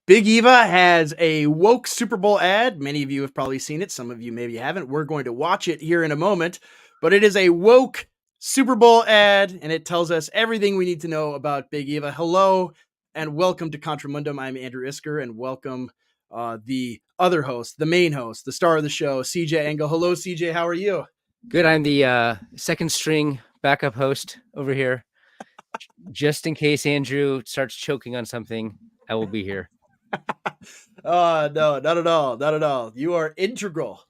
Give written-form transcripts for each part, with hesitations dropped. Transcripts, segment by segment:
Big Eva has a woke Super Bowl ad. Many of you have probably seen it. Some of you maybe haven't. We're going to watch it here in a moment. But it is a woke Super Bowl ad, and it tells us everything we need to know about Big Eva. Hello, and welcome to Contramundum. I'm Andrew Isker, and welcome the other host, the main host, the star of the show, CJ Engel. Hello, CJ. How are you? Good. I'm the second string backup host over here. Just in case Andrew starts choking on something, I will be here. No, not at all. Not at all. You are integral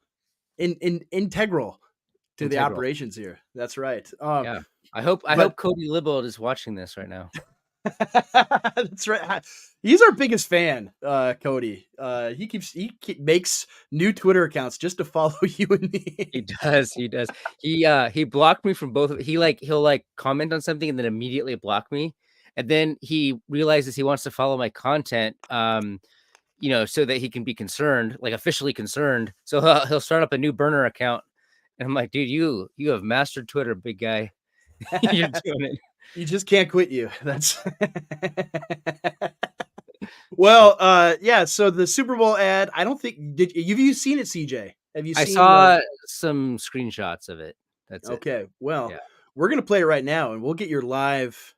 to the operations here. That's right. Yeah. I hope Cody Libold is watching this right now. That's right. He's our biggest fan, Cody. He makes new Twitter accounts just to follow you and me. He does. He blocked me from both. He'll comment on something and then immediately block me. And then he realizes he wants to follow my content, so that he can be concerned, like officially concerned. So he'll start up a new burner account. And I'm like, dude, you have mastered Twitter, big guy. You're doing it. You just can't quit you. That's well, yeah. So the Super Bowl ad, I don't think have you seen it, CJ? Have you seen? I saw some screenshots of it. That's okay. It. Well, yeah. We're gonna play it right now, and we'll get your live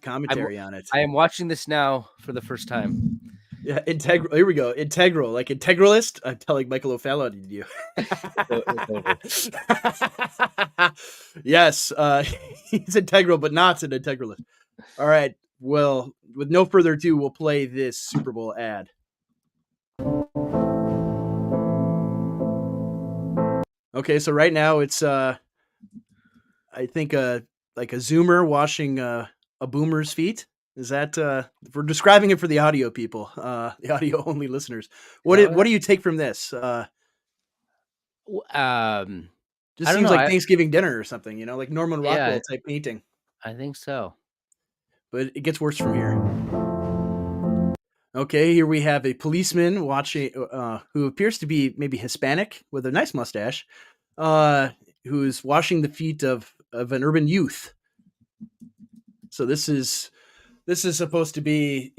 commentary on it. I am watching this now for the first time. Yeah, integral. Here we go. Integral, like integralist. I'm telling Michael O'Fallon to you. Yes, he's integral, but not an integralist. All right. Well, with no further ado, we'll play this Super Bowl ad. Okay, so right now it's I think like a Zoomer washing a boomer's feet. Is that if we're describing it for the audio people, the audio only listeners? What do you take from this? Just seems like Thanksgiving dinner or something, like Norman Rockwell type painting. I think so. But it gets worse from here. Okay, here we have a policeman watching who appears to be maybe Hispanic with a nice mustache, who is washing the feet of an urban youth. So this is supposed to be,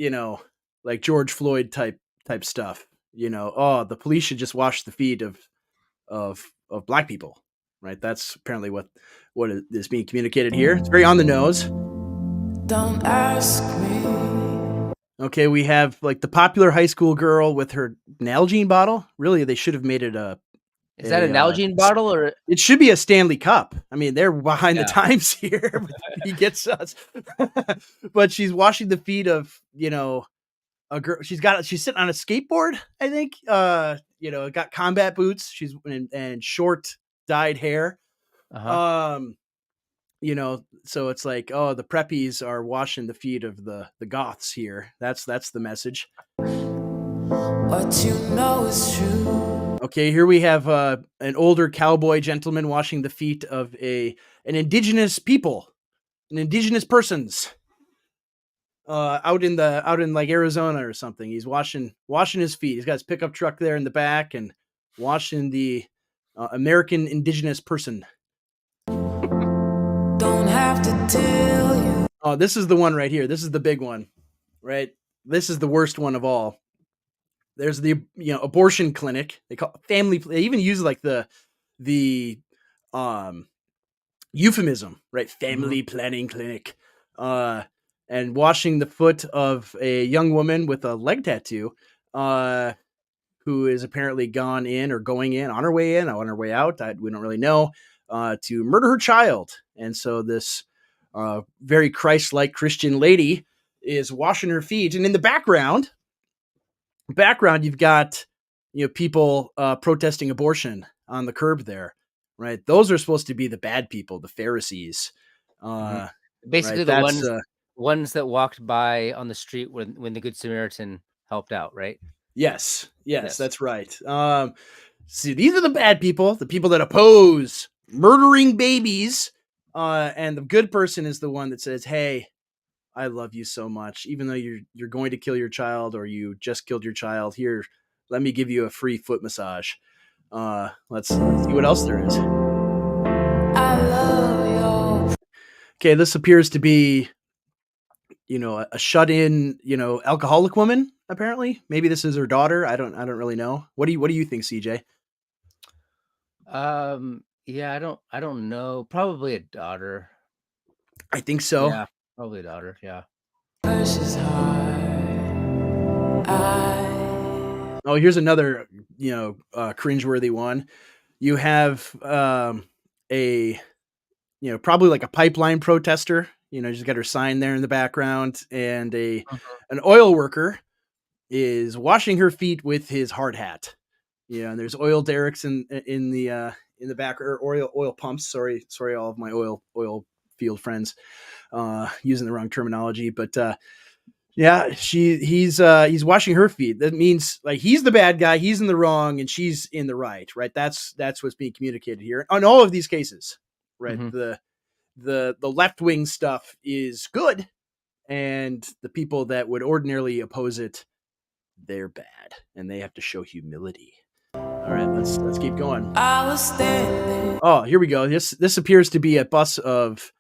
like George Floyd type stuff. The police should just wash the feet of black people, right? That's apparently what is being communicated here. It's very on the nose. Don't ask me. Okay, we have like the popular high school girl with her Nalgene bottle. Really, they should have made it a. Is that a Nalgene bottle or? It should be a Stanley Cup. I mean, they're behind the times here. He gets us. But she's washing the feet of, a girl. She's sitting on a skateboard, I think. Got combat boots. She's and short dyed hair. Uh-huh. So it's like, the preppies are washing the feet of the goths here. That's the message. What you know is true. Okay, here we have an older cowboy gentleman washing the feet of an indigenous people, an indigenous persons, out in like Arizona or something. He's washing his feet. He's got his pickup truck there in the back and washing the American indigenous person. Don't have to tell you. Oh, this is the one right here. This is the big one, right? This is the worst one of all. There's the abortion clinic. They call family. They even use like the euphemism, right? Family planning clinic. And washing the foot of a young woman with a leg tattoo, who is apparently gone in or going in on her way in, on her way out. We don't really know. To murder her child, and so this very Christ-like Christian lady is washing her feet, and in the background, you've got people protesting abortion on the curb there, right? Those are supposed to be the bad people, the Pharisees. Basically, right? The ones that walked by on the street when the Good Samaritan helped out, right? Yes, that's right. See, these are the bad people, the people that oppose murdering babies And the good person is the one that says, "Hey, I love you so much, even though you're going to kill your child or you just killed your child. Here, let me give you a free foot massage." Let's see what else there is. I love your. Okay, this appears to be, a shut-in, alcoholic woman. Apparently, maybe this is her daughter. I don't really know. What do you think, CJ? Yeah, I don't know. Probably a daughter. I think so. Yeah, probably a daughter. Yeah. Precious heart. Oh, here's another, cringeworthy one. You have a, probably like a pipeline protester. She's got her sign there in the background, and an oil worker is washing her feet with his hard hat. And there's oil derricks in the back, or oil pumps. Sorry, all of my oil field friends using the wrong terminology, but yeah, he's washing her feet. That means like he's the bad guy, he's in the wrong, and she's in the right. Right? That's what's being communicated here on all of these cases. Right? Mm-hmm. The left wing stuff is good, and the people that would ordinarily oppose it, they're bad, and they have to show humility. All right, let's keep going. I was standing. Oh, here we go. This appears to be a bus of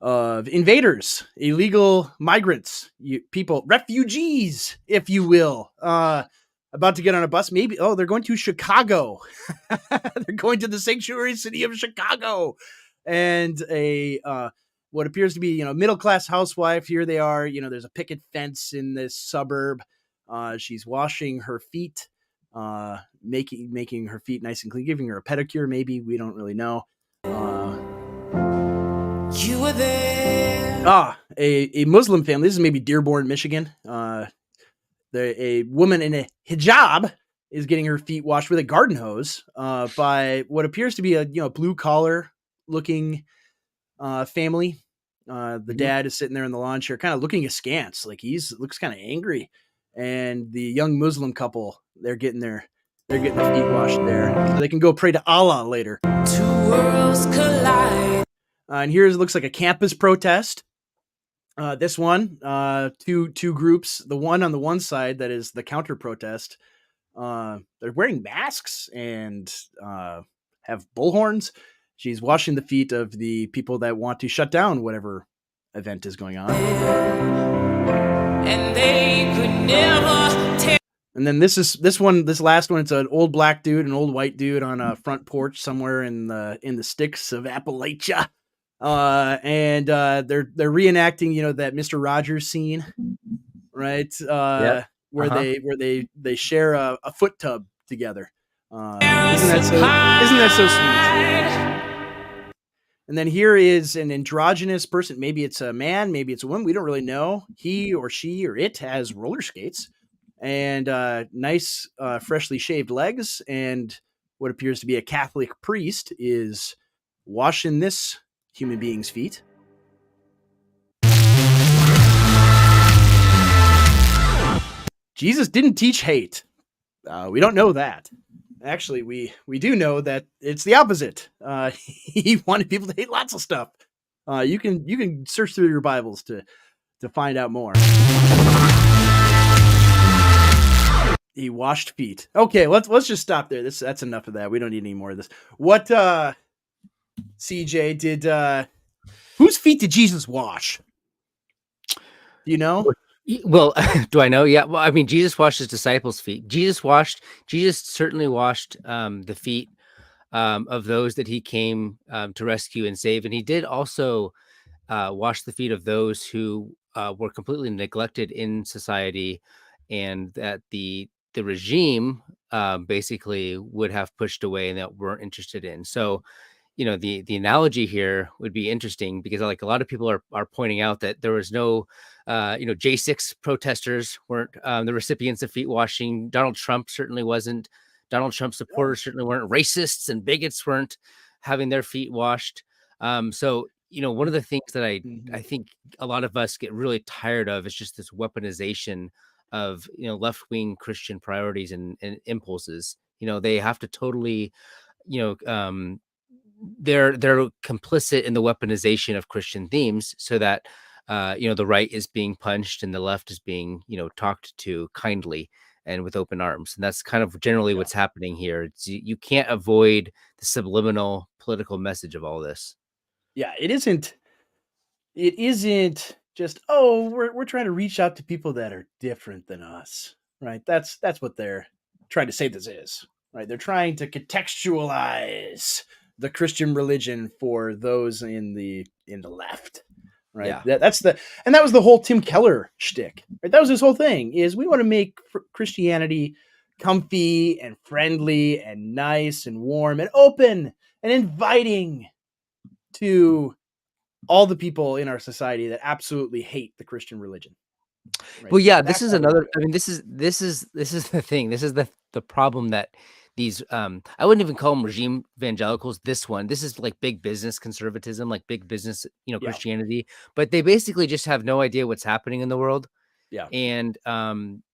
invaders, illegal migrants, people, refugees, if you will, about to get on a bus. Maybe they're going to Chicago. They're going to the sanctuary city of Chicago, and a what appears to be middle class housewife. Here they are. There's a picket fence in this suburb. She's washing her feet, making her feet nice and clean, giving her a pedicure. Maybe, we don't really know. You were there. A Muslim family. This is maybe Dearborn, Michigan. A woman in a hijab is getting her feet washed with a garden hose by what appears to be a blue collar looking family. The dad is sitting there in the lawn chair, kind of looking askance, like looks kind of angry. And the young Muslim couple, they're getting their feet washed there, so they can go pray to Allah later. Two worlds collide. And here it looks like a campus protest. This one, two groups. The one on the one side that is the counter protest. They're wearing masks and have bullhorns. She's washing the feet of the people that want to shut down whatever event is going on. And they could never tell. And then this last one, it's an old black dude, an old white dude on a front porch somewhere in the sticks of Appalachia. And they're reenacting, that Mr. Rogers scene, right? Yep. Where they share a foot tub together. Isn't that so sweet? And then here is an androgynous person. Maybe it's a man, maybe it's a woman. We don't really know. He or she or it has roller skates and nice, freshly shaved legs. And what appears to be a Catholic priest is washing this human being's feet. Jesus didn't teach hate. We don't know that. Actually, we do know that it's the opposite. He wanted people to hate lots of stuff. You can search through your Bibles to find out more. He washed feet. Okay, let's just stop there. That's enough of that. We don't need any more of this. What CJ did? Whose feet did Jesus wash? Do you know? Well, do I know? Yeah. Well, I mean, Jesus washed his disciples' feet. Jesus certainly washed the feet of those that he came to rescue and save. And he did also wash the feet of those who were completely neglected in society, and that the regime basically would have pushed away and that weren't interested in. So, the analogy here would be interesting, because like a lot of people are pointing out that there was no J6 protesters weren't the recipients of feet washing. Donald Trump certainly wasn't. Donald Trump supporters certainly weren't. Racists and bigots weren't having their feet washed. So one of the things that I think a lot of us get really tired of is just this weaponization of left-wing Christian priorities and impulses. They have to totally they're complicit in the weaponization of Christian themes, so that the right is being punched and the left is being talked to kindly and with open arms. And that's kind of generally Yeah. what's happening here. You can't avoid the subliminal political message of all this. Yeah, it isn't just, oh, we're trying to reach out to people that are different than us, right? That's what they're trying to say this is, right? They're trying to contextualize the Christian religion for those in the left, right? Yeah. And that was the whole Tim Keller shtick, right? That was his whole thing, is we want to make Christianity comfy and friendly and nice and warm and open and inviting to all the people in our society that absolutely hate the Christian religion. Right? Well, yeah, this That's is how they do another. it. I mean, this is the thing. This is the problem that these I wouldn't even call them regime evangelicals. This is like big business conservatism, like big business, Yeah. Christianity. But they basically just have no idea what's happening in the world, Yeah. and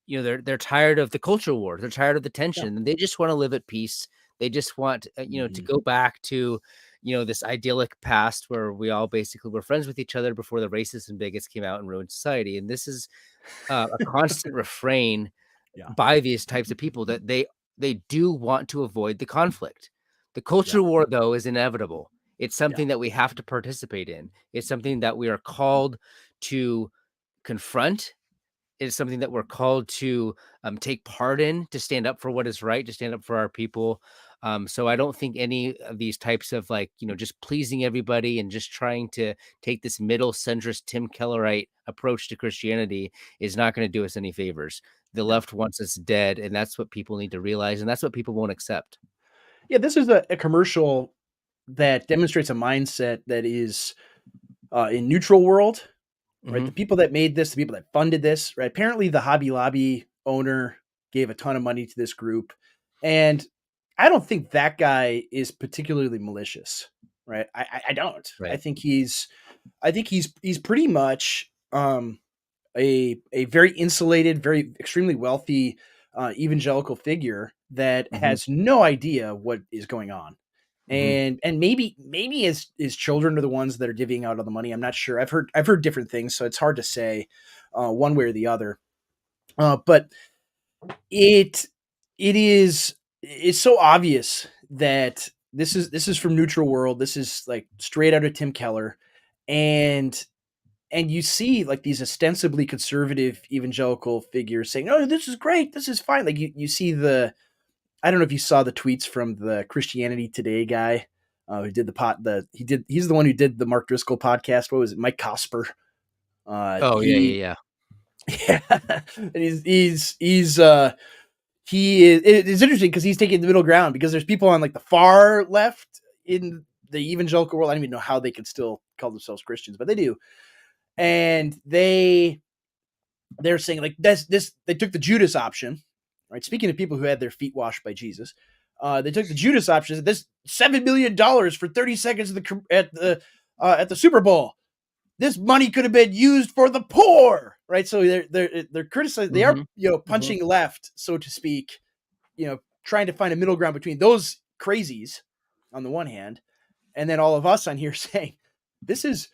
they're tired of the culture war. They're tired of the tension, and they just want to live at peace. They just want to Mhm. go back to this idyllic past where we all basically were friends with each other before the racists and bigots came out and ruined society. And this is a constant refrain Yeah. by these types of people, that they do want to avoid the conflict. The culture Yeah. war, though, is inevitable. It's Yeah. something that we have to participate in. It's something that we are called to confront. It's something that we're called to take part in, to stand up for what is right, to stand up for our people. So I don't think any of these types of just pleasing everybody and just trying to take this middle centrist Tim Kellerite approach to Christianity is not going to do us any favors. The left wants us dead, and that's what people need to realize, and that's what people won't accept. Yeah, this is a commercial that demonstrates a mindset that is in neutral world, right? Mhm. The people that made this, the people that funded this, right? Apparently the Hobby Lobby owner gave a ton of money to this group. And I don't think that guy is particularly malicious, right? I don't. Right. I think he's pretty much a very insulated, very extremely wealthy evangelical figure that Mhm. has no idea what is going on. Mhm. And maybe his children are the ones that are divvying out all the money. I'm not sure. I've heard different things, so it's hard to say one way or the other. But it it's so obvious that this is from Neutral World. This is like straight out of Tim Keller, and you see like these ostensibly conservative evangelical figures saying, "Oh, this is great. This is fine." Like you see I don't know if you saw the tweets from the Christianity Today guy who did he's the one who did the Mark Driscoll podcast. What was it? Mike Cosper. Oh, yeah. Yeah, and it's interesting because he's taking the middle ground, because there's people on like the far left in the evangelical world. I don't even know how they could still call themselves Christians, but they do. And they're saying like this they took the Judas option, right? Speaking of people who had their feet washed by Jesus, they took the Judas option. This $7 million for 30 seconds at the Super Bowl. This money could have been used for the poor, right? So they're criticizing. They are Mhm. punching left, so to speak. Trying to find a middle ground between those crazies on the one hand, and then all of us on here saying this is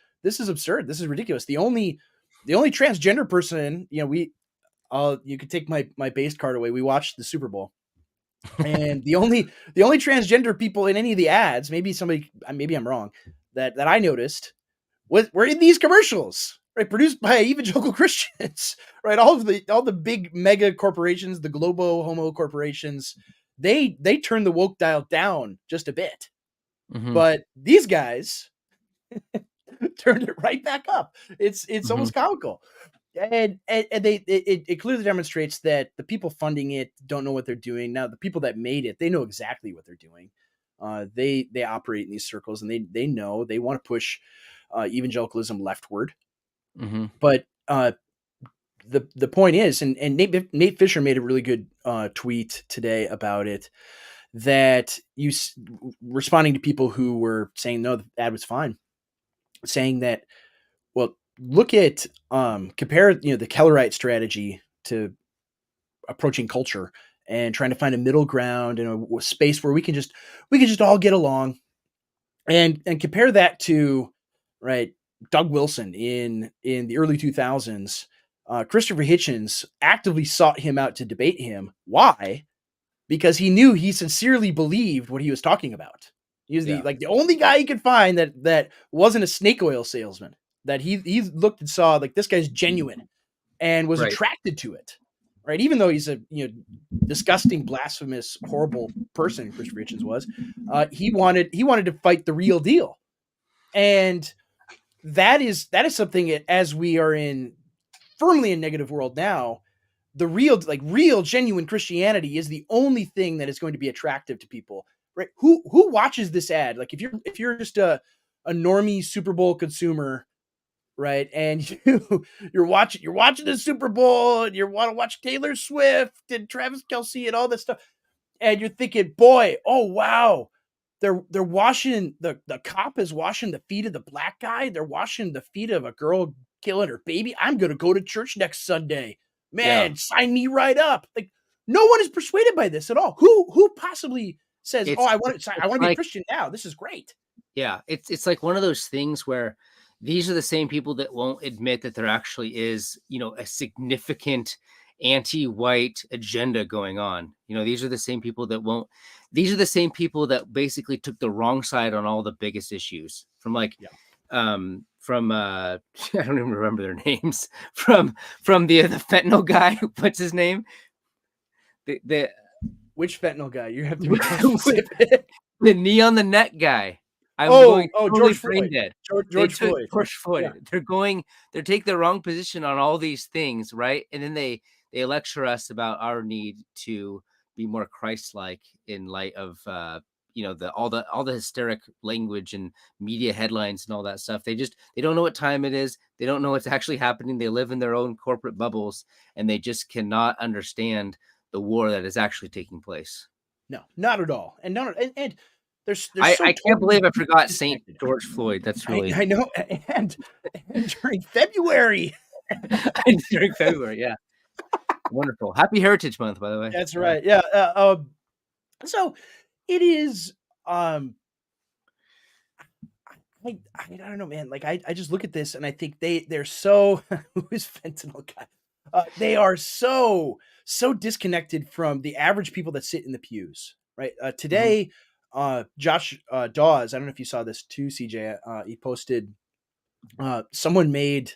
absurd. This is ridiculous. The only transgender person, you could take my base card away. We watched the Super Bowl, and the only transgender people in any of the ads, maybe I'm wrong, that I noticed were in these commercials, right? Produced by evangelical Christians, right? All the big mega corporations, the Globo Homo corporations, they turned the woke dial down just a bit, Mhm. but these guys turned it right back up. It's Mhm. almost comical. And it clearly demonstrates that the people funding it don't know what they're doing. Now, the people that made it, they know exactly what they're doing. They operate in these circles, and they know they want to push evangelicalism leftward. Mhm. But the point is, and Nate Fisher made a really good tweet today about it, that responding to people who were saying no, the ad was fine, saying that, well, look at compare the Kellerite strategy to approaching culture and trying to find a middle ground and a space where we can just all get along. and compare that to, right, Doug Wilson in the early 2000s. Christopher Hitchens actively sought him out to debate him. Why? Because he knew he sincerely believed what he was talking about. He was the only guy he could find that wasn't a snake oil salesman. That he looked and saw, like, this guy's genuine and was attracted to it. Right, even though he's a disgusting, blasphemous, horrible person, Christopher Hitchens was, he wanted to fight the real deal, and that is something, as we are firmly in negative world now. The real genuine Christianity is the only thing that is going to be attractive to people, right? Who watches this ad? Like, if you're just a normie Super Bowl consumer, right, and you're watching the Super Bowl, and you want to watch Taylor Swift and Travis Kelce and all this stuff, and you're thinking, boy, oh wow, they're washing the cop is washing the feet of the black guy. They're washing the feet of a girl killing her baby. I'm gonna go to church next Sunday. Man, sign me right up. Like, no one is persuaded by this at all. Who possibly says, I want to be a Christian now? This is great. Yeah, it's like one of those things where these are the same people that won't admit that there actually is, a significant anti-white agenda going on. These are the same people that these are the same people that basically took the wrong side on all the biggest issues from I don't even remember their names, from the fentanyl guy. What's his name? Which fentanyl guy? You have to be the knee on the neck guy. George Floyd. George Floyd. Yeah. They take the wrong position on all these things, right? And then they lecture us about our need to be more Christ-like in light of all the hysteric language and media headlines and all that stuff. They don't know what time it is. They don't know what's actually happening. They live in their own corporate bubbles, and they just cannot understand the war that is actually taking place. No, not at all. And I can't believe I forgot St. George Floyd. That's really I know. And during February. During February, yeah. Wonderful. Happy Heritage Month, by the way. That's right. Yeah. So it is. I don't know, man. Like, I just look at this and I think they're so. Who is fentanyl guy? They are so disconnected from the average people that sit in the pews. Right. Today. Josh Dawes, I don't know if you saw this too, CJ. He posted someone made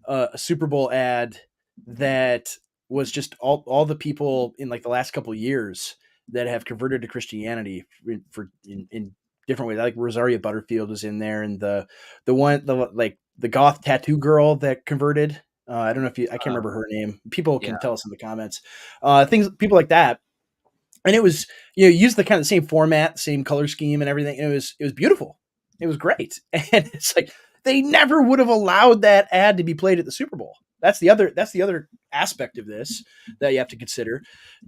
a Super Bowl ad that was just all the people in, like, the last couple of years that have converted to Christianity in different ways. Like Rosaria Butterfield was in there, and the goth tattoo girl that converted. I don't know if I can't remember her name. People can tell us in the comments. People like that. And it was, used the kind of the same format, same color scheme and everything. And it was beautiful. It was great. And it's like, they never would have allowed that ad to be played at the Super Bowl. That's the other aspect of this that you have to consider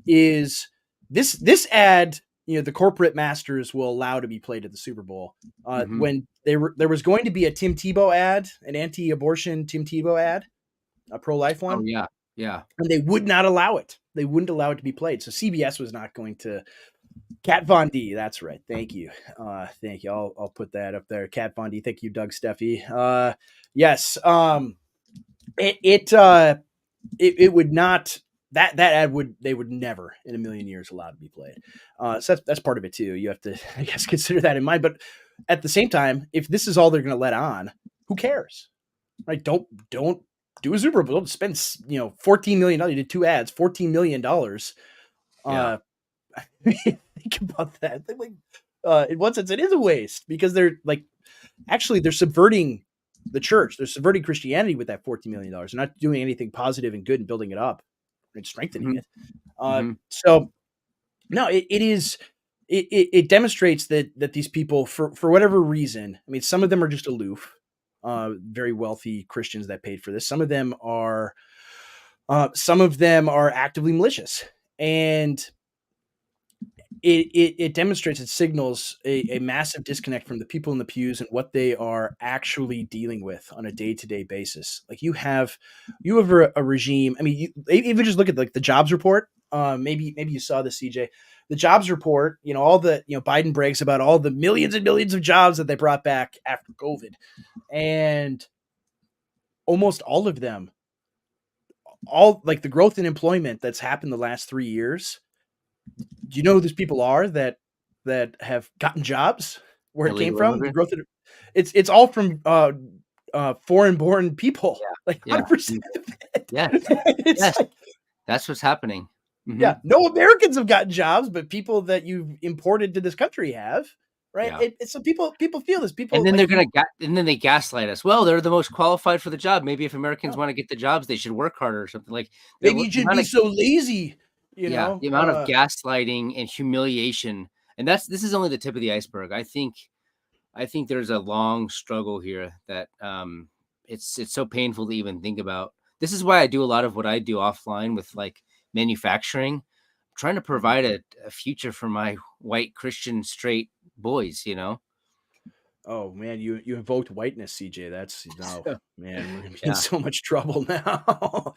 is this ad, the corporate masters will allow to be played at the Super Bowl. When there was going to be a Tim Tebow ad, an anti-abortion Tim Tebow ad, a pro-life one. Oh, yeah. Yeah. And they would not allow it. They wouldn't allow it to be played. So CBS was not going to. Kat Von D. That's right. Thank you. Thank you. I'll put that up there. Kat Von D. Thank you, Doug Steffi. Yes. It would not. That ad they would never in a million years allow to be played. So that's part of it too. You have to, I guess, consider that in mind. But at the same time, if this is all they're going to let on, who cares? Right? Don't do a Super Bowl. Don't spend $14 million. You did 2 ads, $14 million. Think about that. In one sense, it is a waste because they're subverting the church. They're subverting Christianity with that $14 million. They're not doing anything positive and good and building it up and strengthening it. So no, it demonstrates that these people, for whatever reason, I mean, some of them are just aloof. Very wealthy Christians that paid for this. Some of them are actively malicious, and it demonstrates, it signals a massive disconnect from the people in the pews and what they are actually dealing with on a day-to-day basis. Like you have a regime. I mean, even just look at like the jobs report. Maybe you saw this, CJ. The jobs report. All the Biden brags about all the millions and millions of jobs that they brought back after COVID, and almost all of them, all like the growth in employment that's happened the last 3 years. Do you know who these people are that have gotten jobs? Where it came Illegal from? The immigrants. growth of it's all from foreign-born people, like Yeah. 100% of it. Yes. It's Yes. like, That's what's happening. Mhm. yeah, no Americans have gotten jobs, but people that you've imported to this country have, right? Yeah. It's so people feel this. And People then like and then they gaslight us. Well, they're the most qualified for the job. Maybe if Americans oh, want to get the jobs, they should work harder or something like maybe you the shouldn't amount be of so lazy, you yeah, know? the amount of gaslighting and humiliation. And this is only the tip of the iceberg. I think there's a long struggle here that it's so painful to even think about. This is why I do a lot of what I do offline with like manufacturing, I'm trying to provide a future for my white Christian straight boys, you know? Oh man, you invoked whiteness, CJ. That's no man, we're gonna be in Yeah. so much trouble now.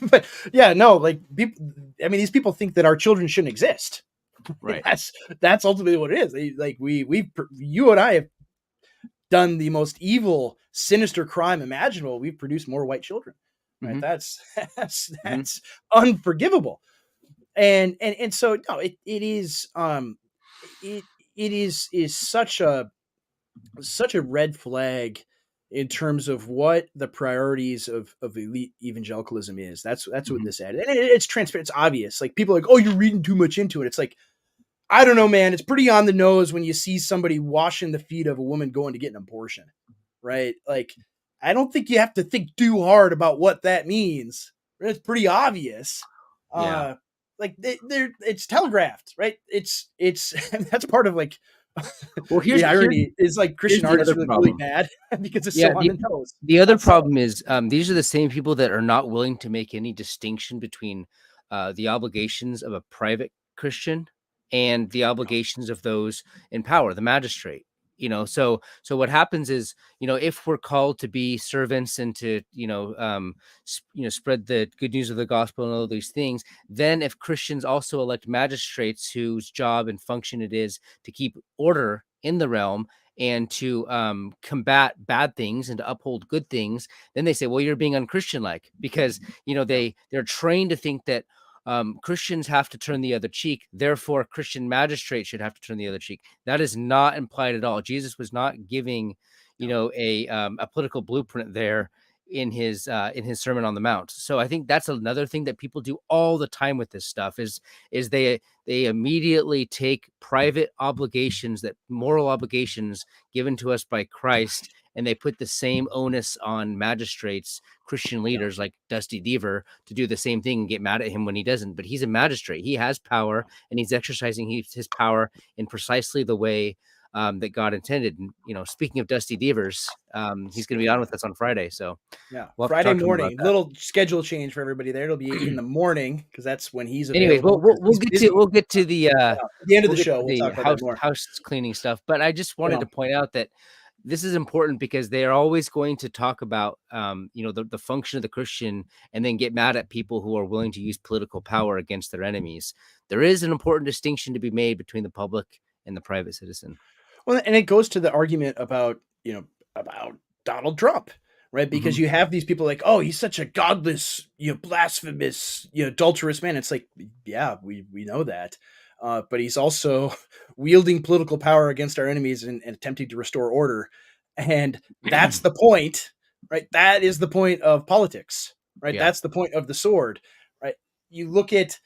But yeah, no, like people. I mean, these people think that our children shouldn't exist. Right. That's ultimately what it is. Like you and I have done the most evil, sinister crime imaginable. We've produced more white children. Right? Hmm. That's Hmm. unforgivable. And so no, it is it is such a red flag in terms of what the priorities of elite evangelicalism is. That's what Hmm. this added. And it's transparent. It's obvious. Like people are like, oh, you're reading too much into it. It's like, I don't know, man. It's pretty on the nose when you see somebody washing the feet of a woman going to get an abortion, right? Like, I don't think you have to think too hard about what that means. It's pretty obvious. Yeah. Like it's telegraphed, right? It's that's part of like Well, the irony is like here's Christian the art is other really problem. bad because it's Yeah, so on the nose. the other Not subtle. problem is these are the same people that are not willing to make any distinction between the obligations of a private Christian and the obligations of those in power, the magistrate. So what happens is, if we're called to be servants and to, spread the good news of the gospel and all these things, then if Christians also elect magistrates whose job and function it is to keep order in the realm and to combat bad things and to uphold good things, then they say, well, you're being unchristian like, because they're trained to think that Christians have to turn the other cheek, therefore Christian magistrates should have to turn the other cheek. That is not implied at all. Jesus was not giving a political blueprint there in his Sermon on the Mount. So I think that's another thing that people do all the time with this stuff is they immediately take private obligations, that moral obligations given to us by Christ, and they put the same onus on magistrates, Christian leaders like Dusty Deaver, to do the same thing and get mad at him when he doesn't. But he's a magistrate. He has power, and he's exercising his power in precisely the way that God intended. And, speaking of Dusty Deavers, he's going to be on with us on Friday. So Yeah, we'll have to Friday talk to him about morning. that. Little schedule change for everybody there. It'll be in the morning because that's when he's Anyways, available. 'Cause we'll he's get busy. to the At the end of we'll the get show, to we'll the talk about that more. house cleaning stuff. But I just wanted Yeah. to point out that this is important because they are always going to talk about the function of the Christian and then get mad at people who are willing to use political power against their enemies. There is an important distinction to be made between the public and the private citizen. Well, and it goes to the argument about about Donald Trump, right? Because Mhm. you have these people like, oh, he's such a godless, blasphemous, adulterous man. It's like, yeah, we know that, but he's also wielding political power against our enemies and attempting to restore order, and that's the point, right? That is the point of politics, right? Yeah. That's the point of the sword, right? You look at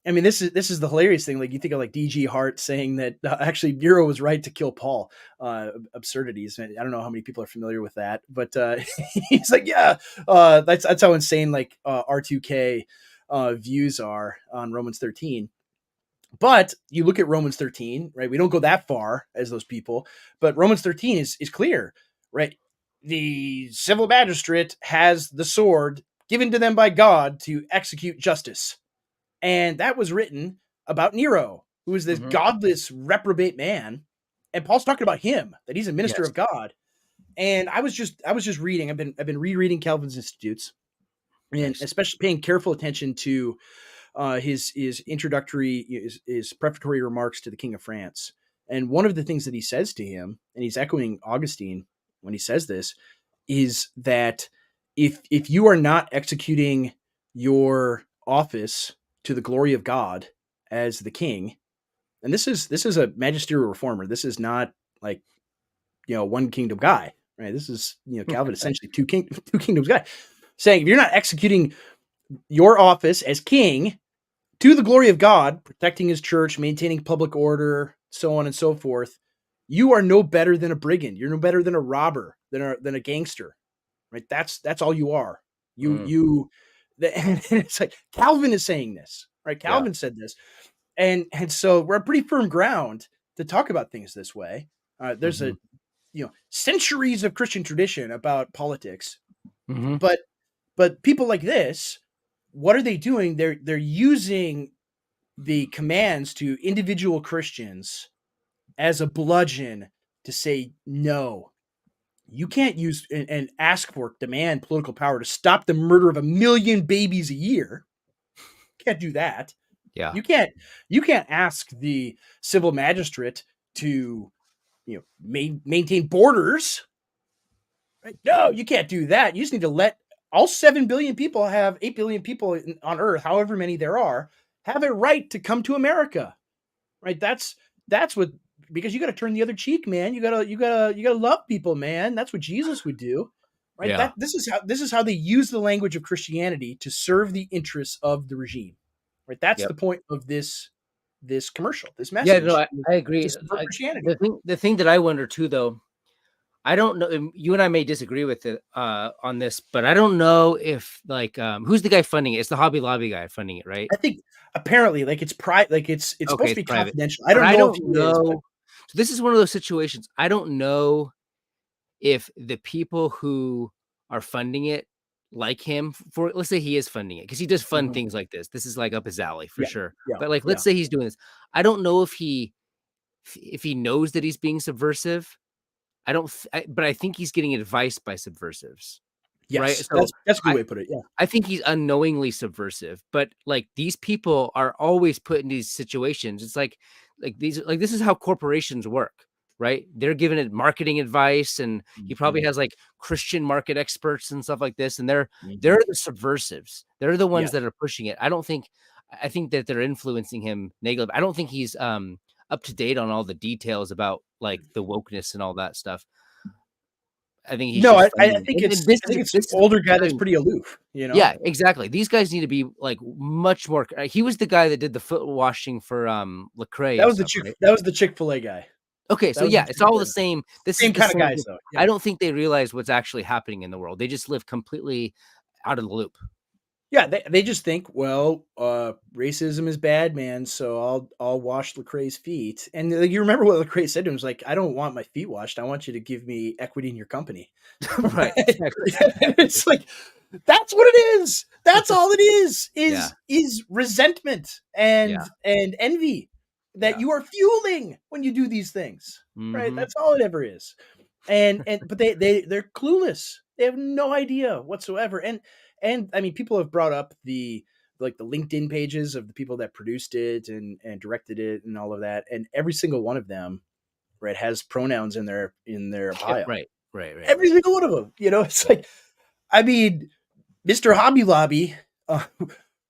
I mean, this is the hilarious thing. Like you think of like DG Hart saying that actually Nero was right to kill Paul. Absurdities. I don't know how many people are familiar with that, but he's like, yeah, that's how insane like R2K views are on Romans 13. But you look at Romans 13, right? We don't go that far as those people, but Romans 13 is clear, right? The civil magistrate has the sword given to them by God to execute justice, and that was written about Nero. who is this Mhm. godless, reprobate man. And Paul's talking about him, that he's a minister Yes. of God. And I was just reading. I've been rereading Calvin's Institutes, and Nice. especially paying careful attention to his introductory, his prefatory remarks to the King of France. And one of the things that he says to him, and he's echoing Augustine when he says this, is that if you are not executing your office to the glory of God as the king, and this is a magisterial reformer. This is not like, one kingdom guy, right? This is, Calvin essentially two kingdoms guy, saying if you're not executing your office as king to the glory of God, protecting his church, maintaining public order, so on and so forth, you are no better than a brigand. You're no better than a robber, than a gangster, right? That's all you are. Mm. And it's like Calvin is saying this, right? Yeah. Calvin said this, and so we're on pretty firm ground to talk about things this way. There's Mhm. centuries of Christian tradition about politics, Mhm. but people like this, what are they doing? They're using the commands to individual Christians as a bludgeon to say, no, you can't use and ask for, demand political power to stop the murder of 1 million babies a year. Can't do that. Yeah. You can't ask the civil magistrate to, maintain borders. Right? No, you can't do that. You just need to let all 7 billion people, have 8 billion people on earth, however many there are, have a right to come to America. Right? That's what, because you got to turn the other cheek, man. You gotta love people, man. That's what Jesus would do. Right? Yeah. This is how they use the language of Christianity to serve the interests of the regime. Right? That's Yep. the point of this commercial, this Yeah, no, message, I to agree. subvert Christianity. The thing that I wonder too, though, I don't know. You and I may disagree with it on this, but I don't know if who's the guy funding it? It's the Hobby Lobby guy funding it, right? I think apparently, like, it's it's Okay, supposed to it's be private, confidential. I but don't I know if don't he is, but know. So this is one of those situations. I don't know if the people who are funding it like him. For let's say he is funding it because he does fund Mhm. things like this. This is like up his alley for Yeah, sure. yeah, But like, yeah. let's say he's doing this. I don't know if he knows that he's being subversive. I don't, but I think he's getting advice by subversives, right? Yes, So that's a good I, way to put it. Yeah. I think he's unknowingly subversive, but like these people are always put in these situations. It's like this is how corporations work, right? They're giving it marketing advice, and he probably Mhm, has like Christian market experts and stuff like this, and they're mhm. the subversives. They're the ones Yes. that are pushing it. I think that they're influencing him negatively. I don't think he's up to date on all the details about like the wokeness and all that stuff. I think he's No, just I funding. think And it's an this is older guy that's very pretty aloof, you know? yeah, exactly. These guys need to be like much more. He was the guy that did the foot washing for Lecrae and stuff, right? That was the Chick-fil-A guy. Okay, That so was the yeah, it's all Chick-fil-A the guy. same. This is Same the kinda same guys thing. though, yeah. I don't think they realize what's actually happening in the world. They just live completely out of the loop. Yeah, they just think, well, racism is bad, man, so I'll wash Lecrae's feet. And, like, you remember what Lecrae said to him, was like, "I don't want my feet washed, I want you to give me equity in your company." Right, Right? exactly. It's like, that's what it is. That's all it is, Yeah, is resentment yeah, and envy that yeah. you are fueling when you do these things, right? Hmm. That's all it ever is. But they're clueless. They have no idea whatsoever. And I mean, people have brought up the LinkedIn pages of the people that produced it and directed it and all of that, and every single one of them, right, has pronouns in their Yeah, bio. right, right, right, Every right. single one of them. It's like, I mean, Mr. Hobby Lobby,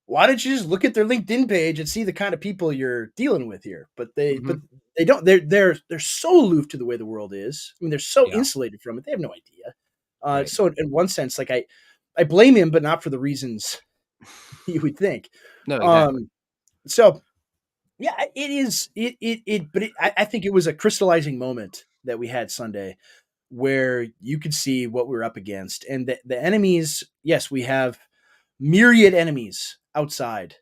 why don't you just look at their LinkedIn page and see the kind of people you're dealing with here? But Hmm. they don't. They're so aloof to the way the world is. I mean, they're so Yeah, insulated from it. They have no idea. right. So in one sense, like, I blame him, but not for the reasons you would think. No, exactly. Um, so yeah, it is. But I think it was a crystallizing moment that we had Sunday, where you could see what we're up against, and the enemies. Yes, we have myriad enemies outside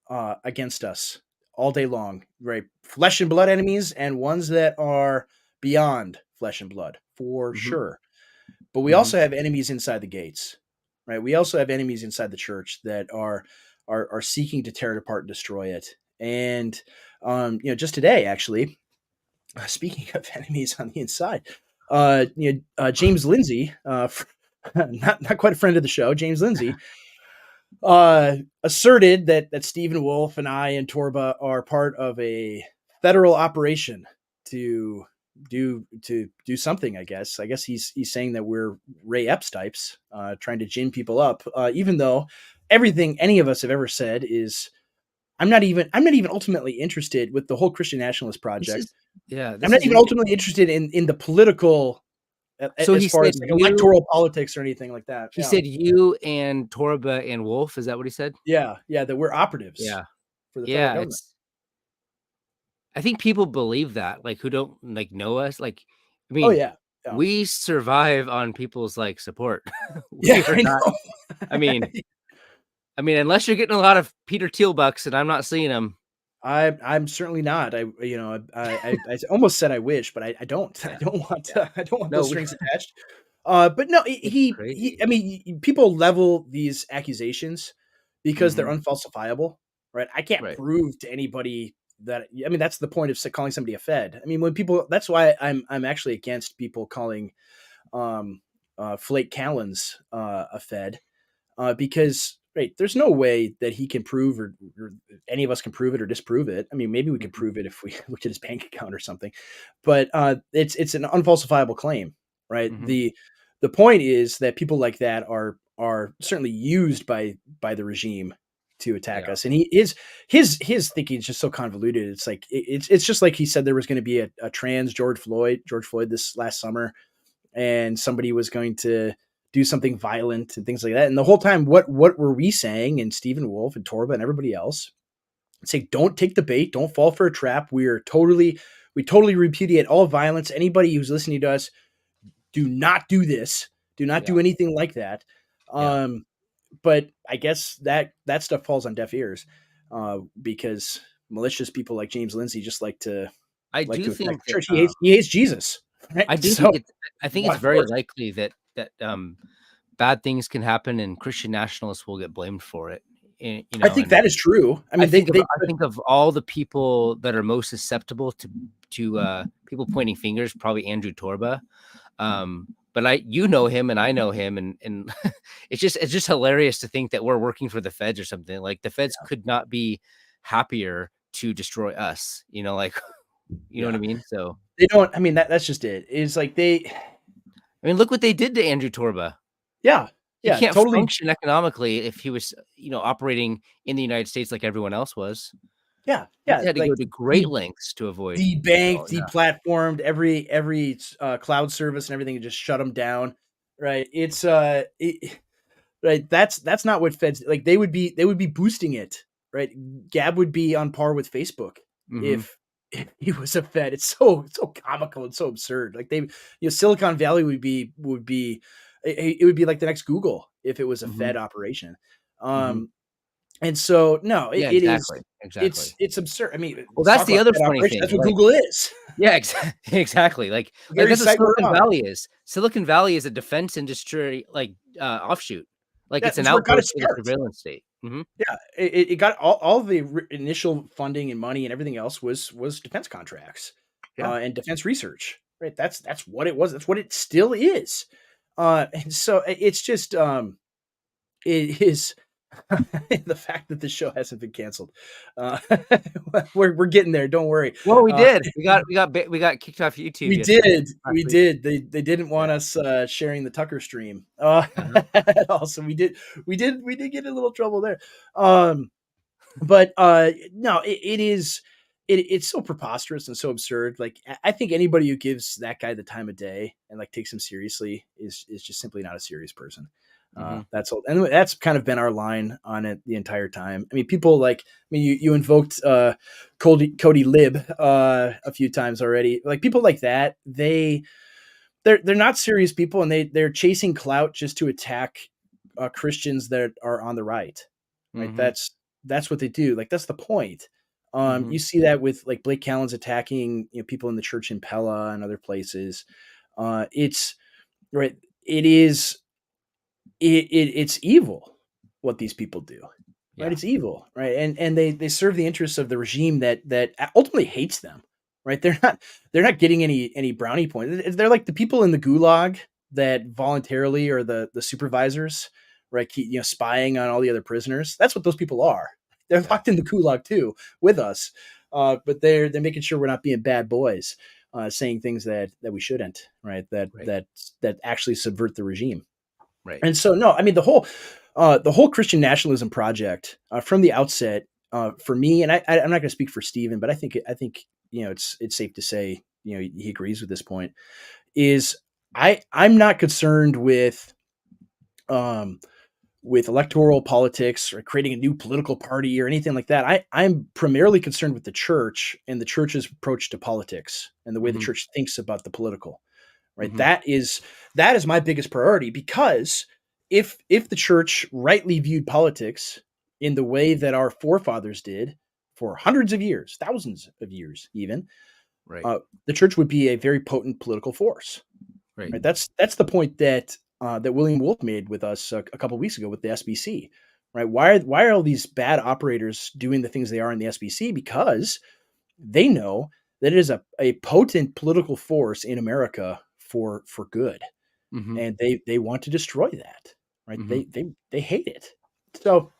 against us all day long. Right, flesh and blood enemies, and ones that are beyond flesh and blood for Hmm. sure. But we Hmm. also have enemies inside the gates, right? We also have enemies inside the church that are seeking to tear it apart and destroy it. And just today, actually, speaking of enemies on the inside, James Lindsay, not quite a friend of the show, James Lindsay, asserted that Stephen Wolf and I and Torba are part of a federal operation to do something. I guess he's saying that we're Ray Epstein's trying to gin people up, even though everything any of us have ever said is I'm not even ultimately interested with the whole Christian nationalist project. I'm not even ultimately interested in the political So as he far said as like electoral politics or anything like that. He said you and Torba and Wolf. Is that what he said? Yeah, that we're operatives. Yeah, for the federal government. I think people believe that, like, who don't like know us. Like, I mean, Oh yeah. we survive on people's like support. Yeah, We're not. I mean, unless you're getting a lot of Peter Thiel bucks, and I'm not seeing them. I'm certainly not. I almost said I wish, but I don't. Yeah. I don't want No, those strings attached. But no, crazy. I mean, people level these accusations because they're unfalsifiable, right? I can't Right. prove to anybody that. I mean, that's the point of calling somebody a Fed. I mean, when people, that's why I'm actually against people calling Flake Callens a Fed, because right, there's no way that he can prove or any of us can prove it or disprove it. I mean, maybe we could prove it if we looked at his bank account or something, but it's an unfalsifiable claim, right? The point is that people like that are certainly used by the regime to attack us, and his thinking is just so convoluted. It's like it's just like he said there was going to be a trans George Floyd this last summer, and somebody was going to do something violent and things like that. And the whole time, what were we saying? And Stephen Wolf and Torba and everybody else say, don't take the bait, don't fall for a trap. We totally repudiate all violence. Anybody who's listening to us, do not do this. Do not do anything like that. But I guess that stuff falls on deaf ears, because malicious people like James Lindsay just like to attack the church. He hates Jesus. Right? I think it's very likely that bad things can happen and Christian nationalists will get blamed for it. I think that is true. I mean, I think of all the people that are most susceptible to people pointing fingers, probably Andrew Torba. But you know him and I know him, and it's just hilarious to think that we're working for the feds or something. Like, the feds could not be happier to destroy us. Like, you know what I mean? So they don't. I mean, that's just it. It's like look what they did to Andrew Torba. Yeah. He can't function economically if he was, operating in the United States like everyone else was. Yeah. He had to go to great lengths to avoid. Debanked, deplatformed every cloud service and everything, and just shut them down. Right. It's right. That's not what feds like. They would be boosting it. Right. Gab would be on par with Facebook if he was a Fed. It's so comical and so absurd. Like Silicon Valley would be it would be like the next Google if it was a Fed operation. And so no, it exactly. is it's absurd. I mean, well, that's the other funny thing. That's what Google is. Yeah, exactly. Like that's what Silicon Valley is. Silicon Valley is a defense industry offshoot. Like, it's an outpost of the surveillance state. Yeah, it got all the initial funding and money and everything else was defense contracts, and defense research. Right, that's what it was. That's what it still is. And so it's just it is the fact that the show hasn't been canceled. We're getting there. Don't worry. Well, we did. We got kicked off YouTube. We did. They didn't want us sharing the Tucker stream. Also, we did get in a little trouble there. But no, it's so preposterous and so absurd. Like, I think anybody who gives that guy the time of day and takes him seriously is just simply not a serious person. That's all, and that's kind of been our line on it the entire time. I mean, people you invoked Cody Lib a few times already. Like, people like that, they're not serious people, and they're chasing clout just to attack Christians that are on the right. Right? That's what they do. Like, that's the point. You see that with Blake Callens attacking people in the church in Pella and other places. It's right. It is. It's evil what these people do. right? Yeah. It's evil, right? And they serve the interests of the regime that ultimately hates them, right? They're not getting any brownie points. They're like the people in the gulag that voluntarily are the supervisors, right? Keep, spying on all the other prisoners. That's what those people are. They're locked in the gulag too with us, but they're making sure we're not being bad boys, saying things that we shouldn't, right? Right. That actually subvert the regime. Right. And so, no, I mean the whole Christian nationalism project from the outset, for me, and I'm not going to speak for Stephen, but I think it's safe to say he agrees with this point. Is I'm not concerned um, with electoral politics or creating a new political party or anything like that. I'm primarily concerned with the church and the church's approach to politics and the way the Mhm. church thinks about the political. Right. Mhm. That is my biggest priority, because if the church rightly viewed politics in the way that our forefathers did for hundreds of years, thousands of years, even, Right. the church would be a very potent political force. Right. Right. That's the point that William Wolf made with us a couple of weeks ago with the SBC. Right. Why are all these bad operators doing the things they are in the SBC? Because they know that it is a potent political force in America for good, Mhm. and they want to destroy that. Right. Mhm. They hate it. So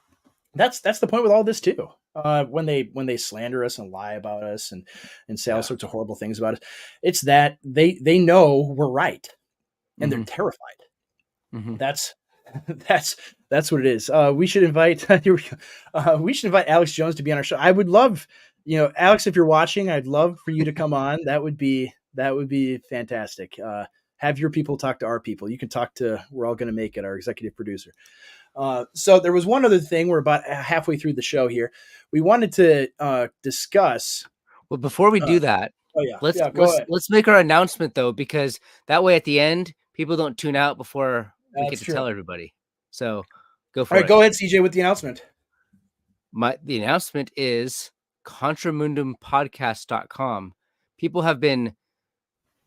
that's the point with all this too. When they slander us and lie about us and say all Yeah. sorts of horrible things about us, it's that they know we're right, and they're Mhm. terrified. Mhm. That's that's what it is. We should invite here we go. We should invite Alex Jones to be on our show. I would love, Alex, if you're watching, I'd love for you to come on. That would be fantastic. Have your people talk to our people. You can talk to, we're all going to make it, our executive producer. So there was one other thing. We're about halfway through the show here. We wanted to discuss. Well, before we Uh, do that, oh yeah, let's yeah. Go let's ahead. let's make our announcement though, because that way at the end people don't tune out before we get That's to true. tell everybody. So go All for right, it. go ahead, CJ, with the announcement. The announcement is contramundumpodcast.com. People have been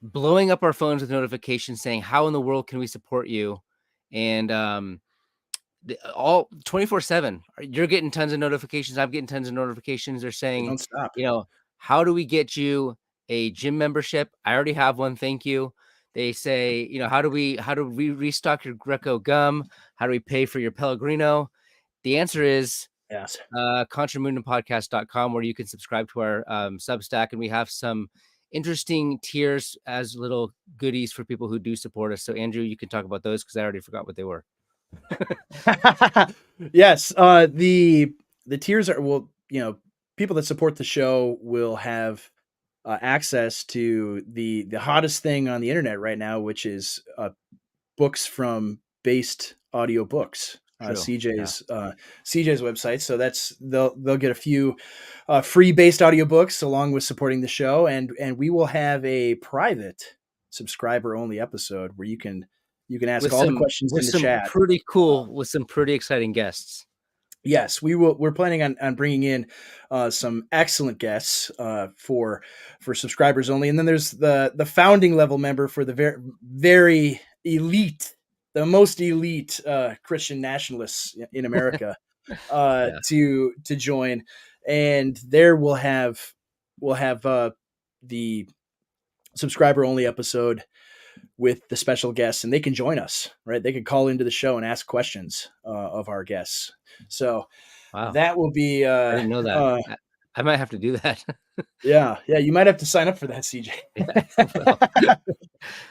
blowing up our phones with notifications saying, how in the world can we support you? And all 24/7, you're getting tons of notifications. I'm getting tons of notifications. They're They saying, don't stop. how do we get you a gym membership? I already have one, thank you. They say, how do we restock your Greco gum? How do we pay for your Pellegrino? The answer is Yes. contramundumpodcast.com, where you can subscribe to our Substack, and we have some interesting tiers as little goodies for people who do support us. So Andrew, you can talk about those because I already forgot what they were. Yes. The tiers are, well, people that support the show will have access to the hottest thing on the internet right now, which is books from Based Audio Books, True. Yeah. CJ's website. So they'll get a few free Based Audio books along with supporting the show, and we will have a private subscriber only episode where you can ask all the questions in the chat. With some pretty exciting guests. Yes, we will. We're planning on bringing in some excellent guests for subscribers only, and then there's the founding level member for the very elite, the most elite Christian nationalists in America Yeah. to join, and there we'll have the subscriber only episode with the special guests, and they can join us. Right, they can call into the show and ask questions of our guests. So Wow. that will be I didn't know that. I might have to do that. yeah, you might have to sign up for that, CJ. Yeah, well,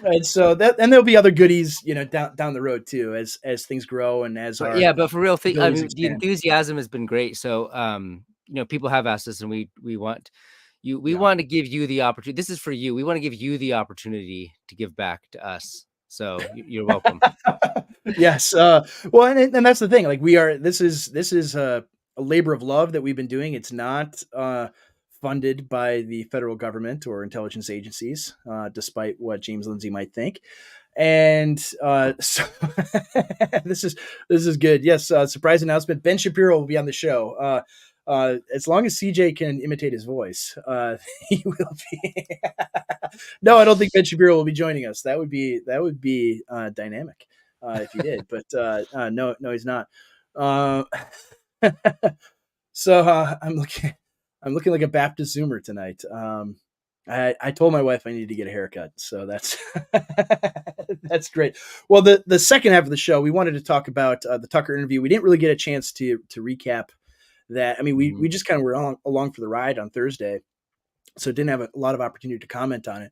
And so there'll be other goodies, down the road too, as things grow and as but our yeah, but for real, I abilities mean, the expand. enthusiasm has been great. So, people have asked us, and we want we Yeah. want to give you the opportunity. This is for you. We want to give you the opportunity to give back to us. So you're welcome. Yes. Well, and that's the thing. Like this is a labor of love that we've been doing. It's not funded by the federal government or intelligence agencies, despite what James Lindsay might think. And so this is good. Yes. Surprise announcement. Ben Shapiro will be on the show. As long as CJ can imitate his voice, he will be. No, I don't think Ben Shapiro will be joining us. That would be dynamic if he did. But no, he's not. Uh, So I'm looking like a Baptist Zoomer tonight. I told my wife I needed to get a haircut, so that's that's great. Well, the second half of the show, we wanted to talk about the Tucker interview. We didn't really get a chance to recap that. I mean, we just kind of were along for the ride on Thursday, so didn't have a lot of opportunity to comment on it.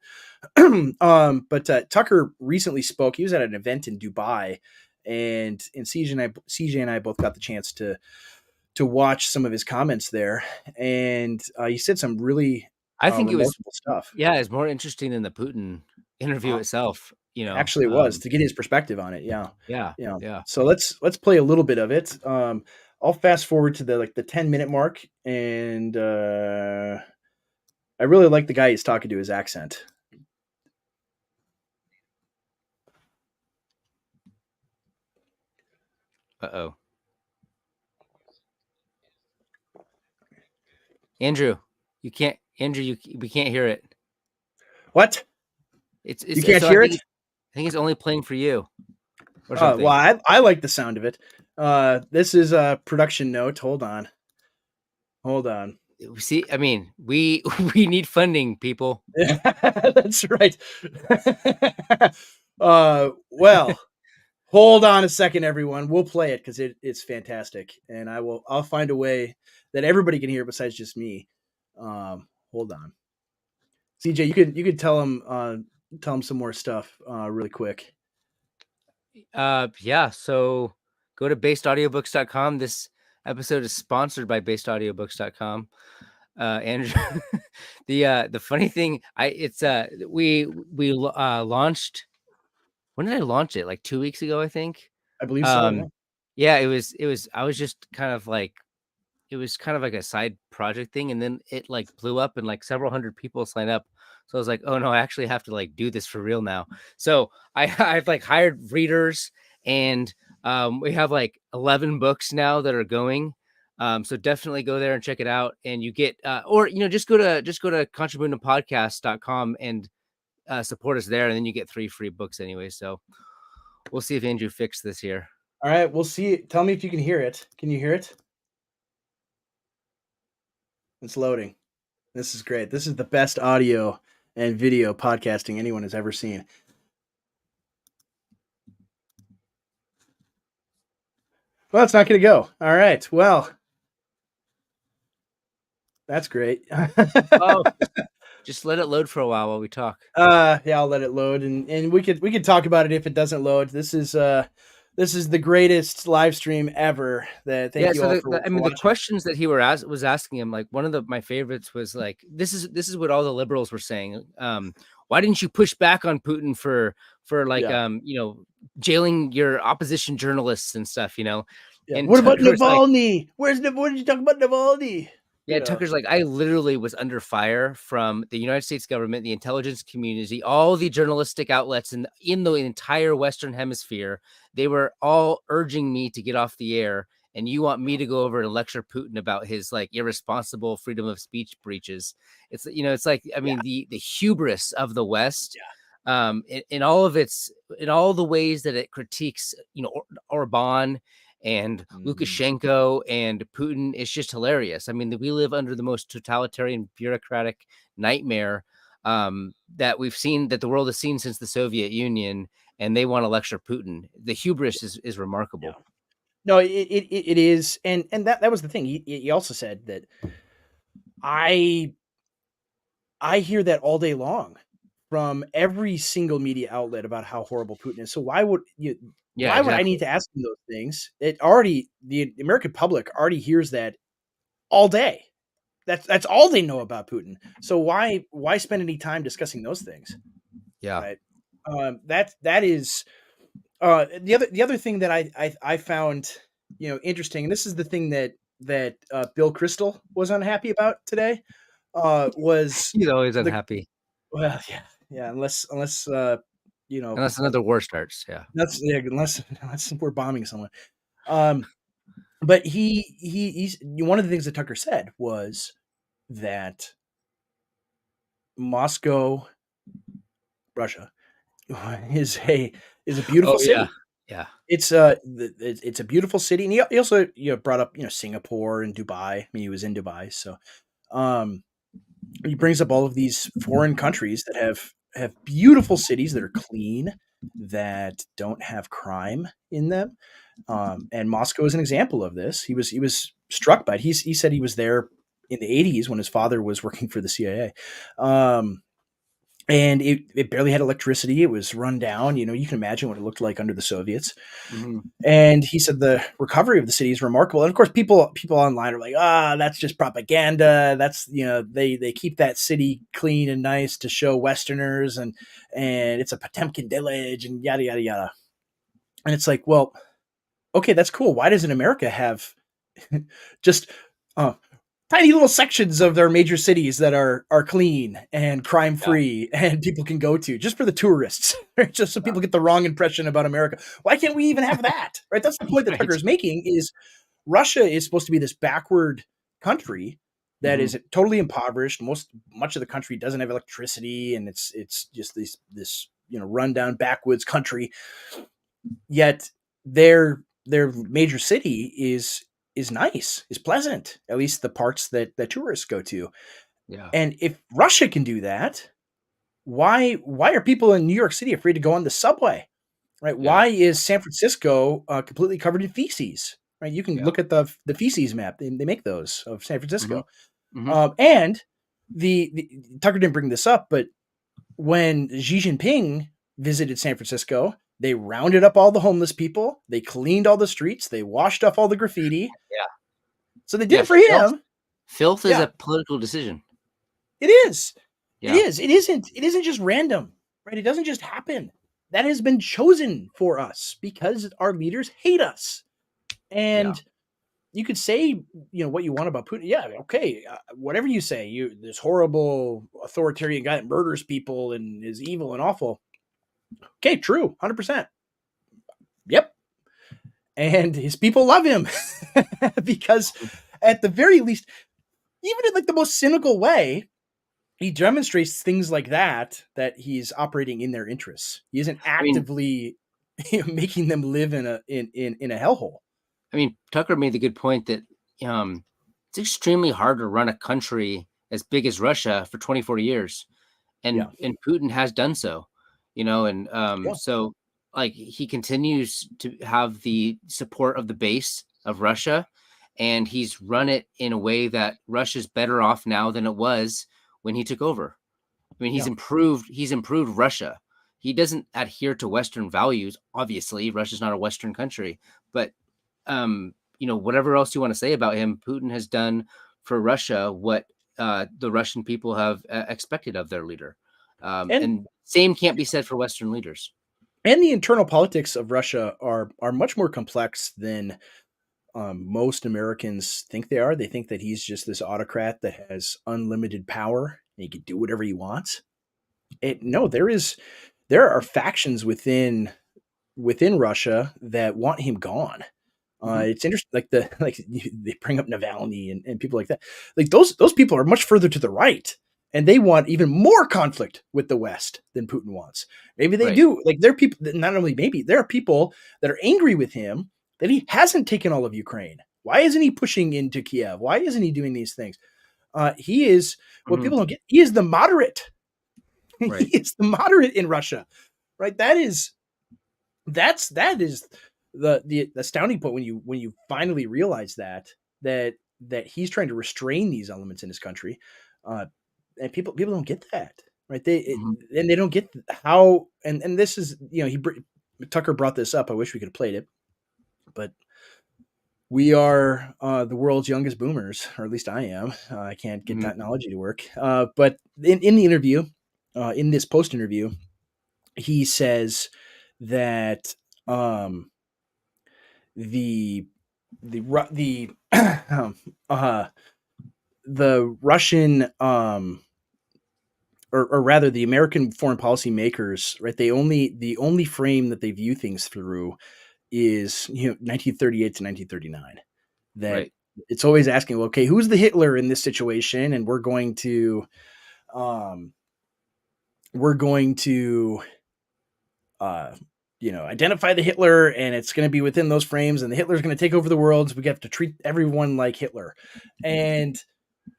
But Tucker recently spoke. He was at an event in Dubai, and CJ and I both got the chance to watch some of his comments there, and he said some really I think it was, remarkable stuff. yeah, it's more interesting than the Putin interview itself. Actually, it was to get his perspective on it. Yeah, Yeah. yeah. Yeah. So let's play a little bit of it. I'll fast forward to the 10-minute mark, and I really like the guy he's talking to. His accent. Uh-oh. Andrew, we can't hear it. What? It's You can't hear it? I think it's only playing for you. Or something. Well, I like the sound of it. This is a production note. Hold on. See, I mean, we need funding, people. That's right. Well, hold on a second, everyone. We'll play it because it's fantastic, and I'll find a way that everybody can hear besides just me. Hold on, CJ. You could tell him some more stuff really quick. Yeah. So go to basedaudiobooks.com. This episode is sponsored by basedaudiobooks.com. Andrew, the funny thing, we launched. When did I launch it? Like 2 weeks ago, I think. I believe so. Yeah, it was. I was just kind of like, it was kind of like a side project thing, and then it like blew up, and like several hundred people signed up. So I was like, oh no, I actually have to like do this for real now. So I've like hired readers, and we have like 11 books now that are going. So definitely go there and check it out, and you get or just go to contributingpodcast.com and support us there, and then you get 3 free books anyway. So we'll see if Andrew fixed this here. All right, we'll see. Tell me if you can hear it. Can you hear it? It's loading. This is great. This is the best audio and video podcasting anyone has ever seen. Well, it's not going to go. All right. Well, that's great. Oh, just let it load for a while we talk. Yeah, I'll let it load, and we could talk about it if it doesn't load. This is the greatest live stream ever. Thank you all for watching. The questions that he was asking him, like one of my favorites was like, this is what all the liberals were saying. Why didn't you push back on Putin for like jailing your opposition journalists and stuff, Yeah. And what about Navalny? What did you talk about Navalny? Yeah, Tucker's like, I literally was under fire from the United States government, the intelligence community, all the journalistic outlets in the entire Western Hemisphere. They were all urging me to get off the air, and you want me to go over and lecture Putin about his like irresponsible freedom of speech breaches. It's it's like, I mean, the hubris of the West, in all the ways that it critiques, Orban and Lukashenko and Putin. Is just hilarious. I mean, we live under the most totalitarian bureaucratic nightmare that we've seen, that the world has seen since the Soviet Union, and they want to lecture Putin. The hubris is remarkable. Yeah. No, it is, and that was the thing. He also said that I hear that all day long from every single media outlet about how horrible Putin is. So why would you? Yeah, why would I need to ask them those things? The American public already hears that all day. That's all they know about Putin. So why spend any time discussing those things? Yeah. Right. That is the other thing that I found interesting, and this is the thing that Bill Kristol was unhappy about today. Was he's always unhappy. Well, yeah, unless unless another war starts, unless we're bombing someone. But he's one of the things that Tucker said was that Moscow, Russia, is a beautiful city. Yeah. It's it's a beautiful city, and he also brought up Singapore and Dubai. I mean, he was in Dubai, so um, he brings up all of these foreign countries that have beautiful cities that are clean, that don't have crime in them. And Moscow is an example of this. He was struck by it. He said he was there in the 80s when his father was working for the CIA. And it barely had electricity. It was run down. You can imagine what it looked like under the Soviets. Hmm. And he said the recovery of the city is remarkable. And of course, people online are like, that's just propaganda. That's they keep that city clean and nice to show Westerners, and it's a Potemkin village and yada yada yada. And it's like, well, okay, that's cool. Why doesn't America have just uh, tiny little sections of their major cities that are clean and crime Yeah. free and people can go to just for the tourists, right? Just so people get the wrong impression about America. Why can't we even have that? Right? That's the point that Right. Tucker is making. Is Russia is supposed to be this backward country that Mhm. is totally impoverished. Much of the country doesn't have electricity, and it's just this rundown backwoods country. Yet their major city is nice, is pleasant, at least the parts that tourists go to. Yeah. And if Russia can do that, why are people in New York City afraid to go on the subway? Right? Yeah. Why is San Francisco completely covered in feces? Right? You can Yeah. look at the feces map. They make those of San Francisco. Mhm. And the Tucker didn't bring this up, but when Xi Jinping visited San Francisco, they rounded up all the homeless people. They cleaned all the streets. They washed off all the graffiti. Yeah. So they did Yeah. it for him. Filth is Yeah. a political decision. It is. It Yeah. is. It isn't. It isn't just random, right? It doesn't just happen. That has been chosen for us because our leaders hate us. And you could say, what you want about Putin. Yeah, okay, whatever you say, this horrible authoritarian guy that murders people and is evil and awful. Okay, true, 100%. Yep. And his people love him because, at the very least, even in like the most cynical way, he demonstrates things like that he's operating in their interests. He isn't I mean, actively making them live in a hellhole. Tucker made the good point that it's extremely hard to run a country as big as Russia for 24 years. And Putin has done so, and so like he continues to have the support of the base of Russia, and he's run it in a way that Russia's better off now than it was when he took over. I mean, he's improved Russia. He doesn't adhere to Western values. Obviously, Russia's not a Western country, but whatever else you want to say about him, Putin has done for Russia what the Russian people have expected of their leader. And same can't be said for Western leaders. And the internal politics of Russia are much more complex than most Americans think they are. They think that he's just this autocrat that has unlimited power and he can do whatever he wants. No, there are factions within Russia that want him gone. It's interesting, like they bring up Navalny and people like that. Like those people are much further to the right, and they want even more conflict with the West than Putin wants. Maybe they do. Like there are people that not only maybe there are people that are angry with him that he hasn't taken all of Ukraine. Why isn't he pushing into Kiev? Why isn't he doing these things? He is what people don't get. He is the moderate. Right. He is the moderate in Russia, right? That is the astounding point when you finally realize that he's trying to restrain these elements in his country, and people don't get that, right? And they don't get how. And this is Tucker brought this up. I wish we could have played it, but we are the world's youngest boomers, or at least I am. I can't get technology to work. But in the interview, in this post interview, he says that the Russian or rather the American foreign policy makers, right? The only frame that they view things through is 1938 to 1939. That it's always asking, well, okay, who's the Hitler in this situation, and we're going to identify the Hitler, and it's going to be within those frames, and the Hitler's going to take over the world. So we have to treat everyone like Hitler. And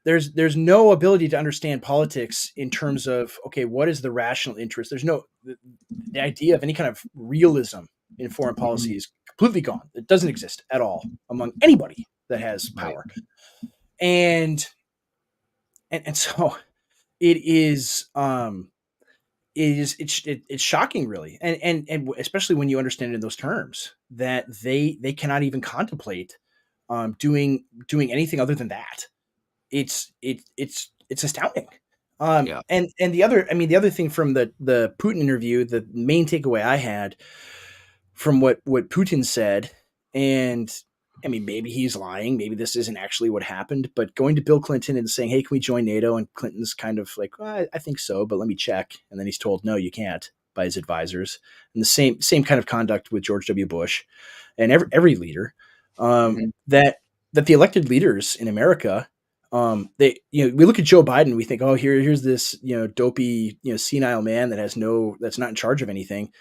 there's no ability to understand politics in terms of, okay, what is the rational interest? There's the idea of any kind of realism in foreign policy is completely gone. It doesn't exist at all among anybody that has power. And so it's shocking, really, and especially when you understand it in those terms, that they cannot even contemplate doing anything other than that. It's astounding. And the other thing from the Putin interview, the main takeaway I had from what Putin said, and I mean, maybe he's lying, maybe this isn't actually what happened, but going to Bill Clinton and saying, hey, can we join NATO? And Clinton's kind of like, well, I think so, but let me check. And then he's told, no, you can't, by his advisors. And the same kind of conduct with George W. Bush and every leader, that the elected leaders in America, we look at Joe Biden, we think, oh, here's this, dopey, senile man that's not in charge of anything.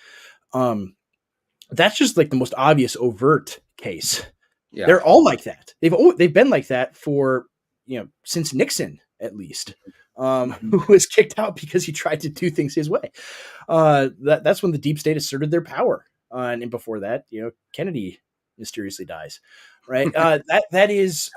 That's just like the most obvious overt case. Yeah. They're all like that. They've been like that for, since Nixon, at least, who was kicked out because he tried to do things his way. That's when the deep state asserted their power. And before that, Kennedy mysteriously dies, right? That is,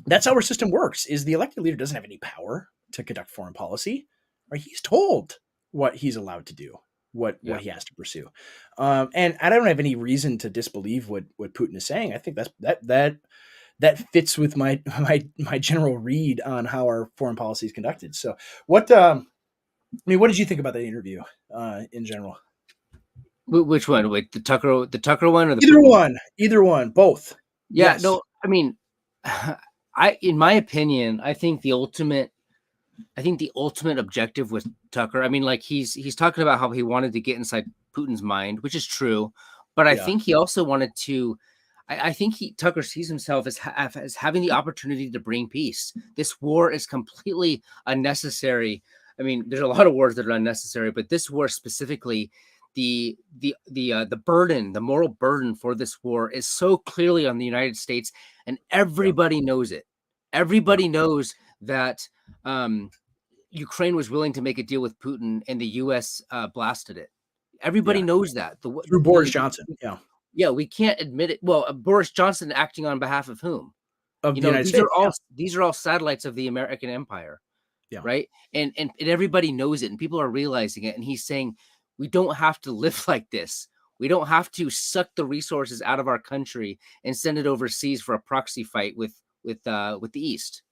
that's how our system works, is the elected leader doesn't have any power to conduct foreign policy, right? He's told what he's allowed to do, what he has to pursue. And I don't have any reason to disbelieve what Putin is saying. I think that fits with my general read on how our foreign policy is conducted. So what did you think about that interview in general? Which one? Wait, the Tucker one, or either one, both. Yeah, yes. No, I mean, in my opinion, I think the ultimate objective was Tucker. I mean, like he's talking about how he wanted to get inside Putin's mind, which is true, but I think he also wanted to. I think Tucker sees himself as having the opportunity to bring peace. This war is completely unnecessary. I mean, there's a lot of wars that are unnecessary, but this war specifically, the burden, the moral burden for this war is so clearly on the United States, and everybody knows it. Everybody knows that Ukraine was willing to make a deal with Putin, and the U.S. blasted it. Everybody knows that. Through Boris Johnson. Yeah, we can't admit it. Well, Boris Johnson acting on behalf of whom? Of the United States. These are all satellites of the American empire. Yeah. Right. And everybody knows it, and people are realizing it. And he's saying, we don't have to live like this. We don't have to suck the resources out of our country and send it overseas for a proxy fight with the East.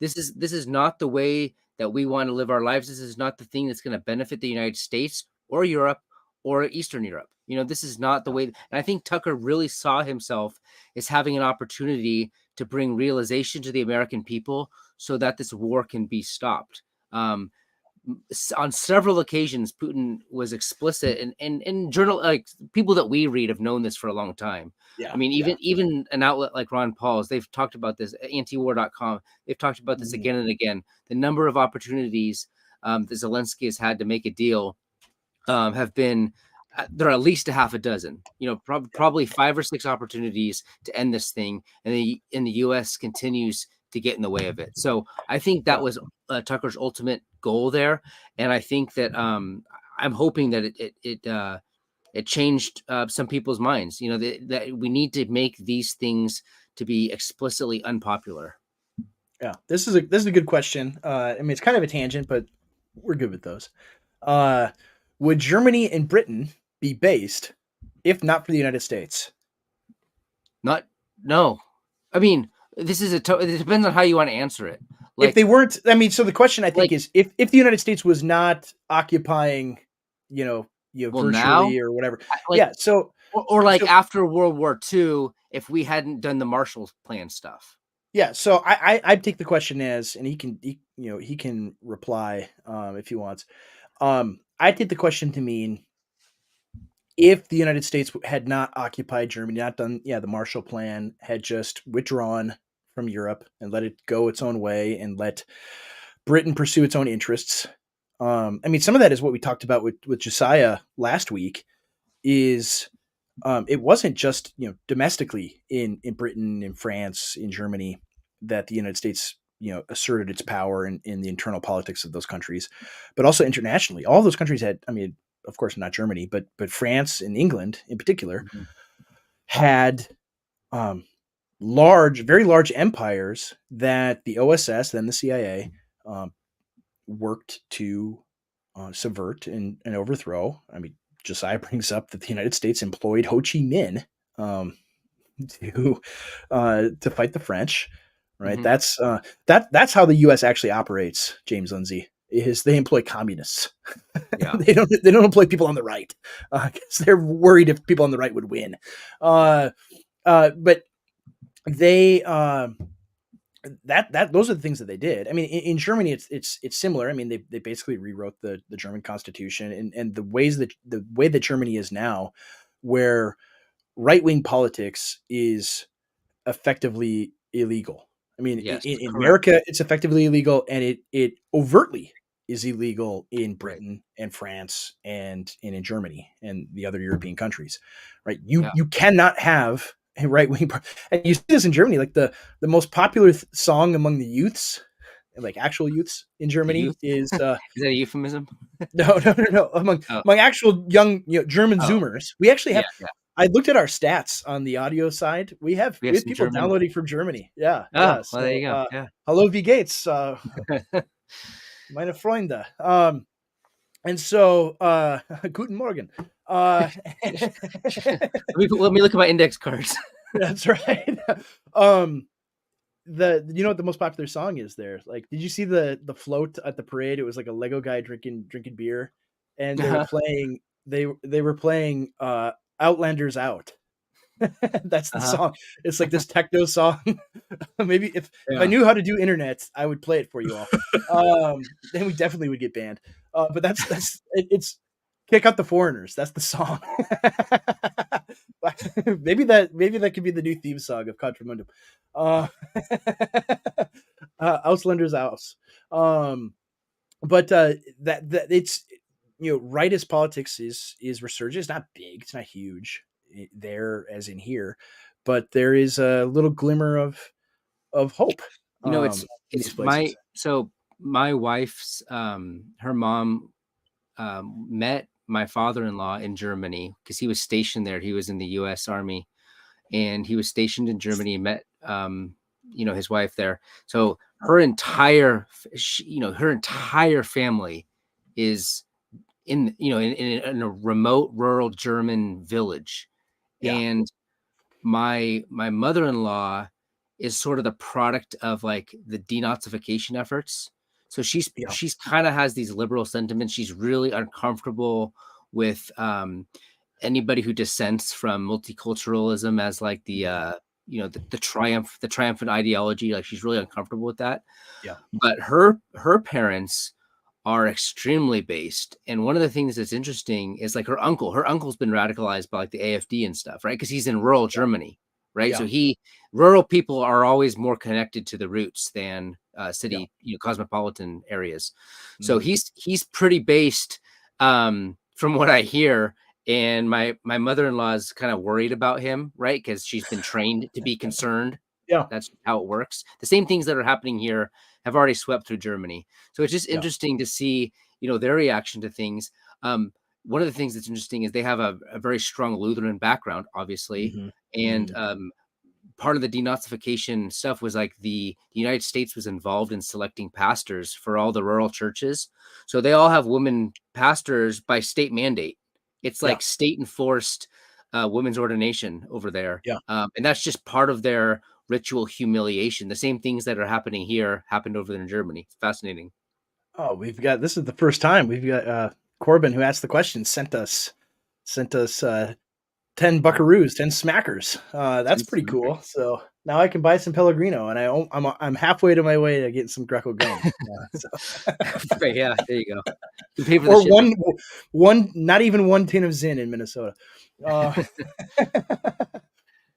This is not the way that we want to live our lives. This is not the thing that's going to benefit the United States or Europe or Eastern Europe. This is not the way. And I think Tucker really saw himself as having an opportunity to bring realization to the American people so that this war can be stopped. On several occasions, Putin was explicit, and journal, like people that we read have known this for a long time. Yeah, I mean, even an outlet like Ron Paul's, they've talked about this, antiwar.com. They've talked about this again and again. The number of opportunities that Zelensky has had to make a deal have been, there are at least a half a dozen, probably 5 or 6 opportunities to end this thing. And the U.S. continues to get in the way of it. So I think that was Tucker's ultimate goal there. And I think that I'm hoping that it changed some people's minds, that we need to make these things to be explicitly unpopular. Yeah, this is a good question. I mean, it's kind of a tangent, but we're good with those. Would Germany and Britain be based if not for the United States? No. I mean, this is it depends on how you want to answer it. Like, if they weren't, I mean, so the question I think is if the United States was not occupying, virtually now, or whatever. So after World War II, if we hadn't done the Marshall Plan stuff. Yeah. So I'd take the question as, and he can reply if he wants. I take the question to mean, if the United States had not occupied Germany, not done, the Marshall Plan, had just withdrawn from Europe and let it go its own way and let Britain pursue its own interests. I mean, some of that is what we talked about with Josiah last week, is it wasn't just domestically in Britain, in France, in Germany that the United States asserted its power in the internal politics of those countries, but also internationally. All those countries had, I mean, of course not Germany, but France and England in particular Mhm. had very large empires that the OSS, then the CIA, worked to subvert and overthrow. I mean, Josiah brings up that the United States employed Ho Chi Minh to fight the French. Right. Mhm. That's how the U.S. actually operates. James Lindsay is they employ communists. Yeah. they don't employ people on the right because they're worried if people on the right would win. But they those are the things that they did. I mean, in Germany, it's similar. I mean, they basically rewrote the German constitution and the way that Germany is now, where right wing politics is effectively illegal. I mean, Yes. in Correct. America, it's effectively illegal, and it overtly is illegal in Right. Britain and France and in Germany and the other European countries. Right? Yeah. You cannot have a right wing, and you see this in Germany. Like the most popular song among the youths, like actual youths in The Germany, youth. is Is that a euphemism? no Oh. among actual young German Oh. Zoomers. We actually Yeah. have. Yeah. I looked at our stats on the audio side. We have We have some people German. downloading from Germany. Yeah, Oh, yeah. well, there So, you go. Yeah. hello, V Gates, meine Freunde. And so, guten Morgen. Let me look at my index cards. That's right. Um, what the most popular song is there? Like, did you see the float at the parade? It was like a Lego guy drinking beer, and they were Uh-huh. playing they were playing Outlanders Out. That's the Uh-huh. song. It's like this techno song. Maybe if I Yeah. knew how to do internet, I would play it for you all. Then we definitely would get banned. But it's Kick Out the Foreigners. That's the song. maybe that could be the new theme song of Contramundum. Uh, Auslanders Aus. But that it's rightist politics is resurgent. It's not big. It's not huge there as in here, but there is a little glimmer of hope in these places. My wife's her mom met my father-in-law in Germany because he was stationed there. He was in the US Army and he was stationed in Germany and met his wife there. So her entire her entire family is in a remote rural German village. Yeah, And my mother-in-law is sort of the product of like the denazification efforts. So yeah, she's kind of has these liberal sentiments. She's really uncomfortable with anybody who dissents from multiculturalism as like the triumphant ideology. Like she's really uncomfortable with that. yeah, But her parents are extremely based. And one of the things that's interesting is like her uncle's been radicalized by like the AFD and stuff, right? Because he's in rural Germany, right? yeah, So rural people are always more connected to the roots than yeah. city, cosmopolitan areas. So Mhm. he's pretty based from what I hear. And my mother-in-law is kind of worried about him, right? Because she's been trained to be concerned. Yeah, That's how it works. The same things that are happening here have already swept through Germany. So it's just yeah. interesting to see, their reaction to things. One of the things that's interesting is they have a very strong Lutheran background, obviously. Hmm. And Hmm. part of the denazification stuff was like the United States was involved in selecting pastors for all the rural churches. So they all have women pastors by state mandate. It's Yeah, like state enforced women's ordination over there. yeah. And that's just part of their ritual humiliation. The same things that are happening here happened over there in Germany. It's fascinating. Oh, this is the first time we've got Corbin, who asked the question, sent us 10 buckaroos, 10 smackers. That's pretty cool. So now I can buy some Pellegrino, and I'm halfway to my way to getting some Greco Gold. Yeah, there you go. You pay for the Or shipment. not even one tin of Zin in Minnesota.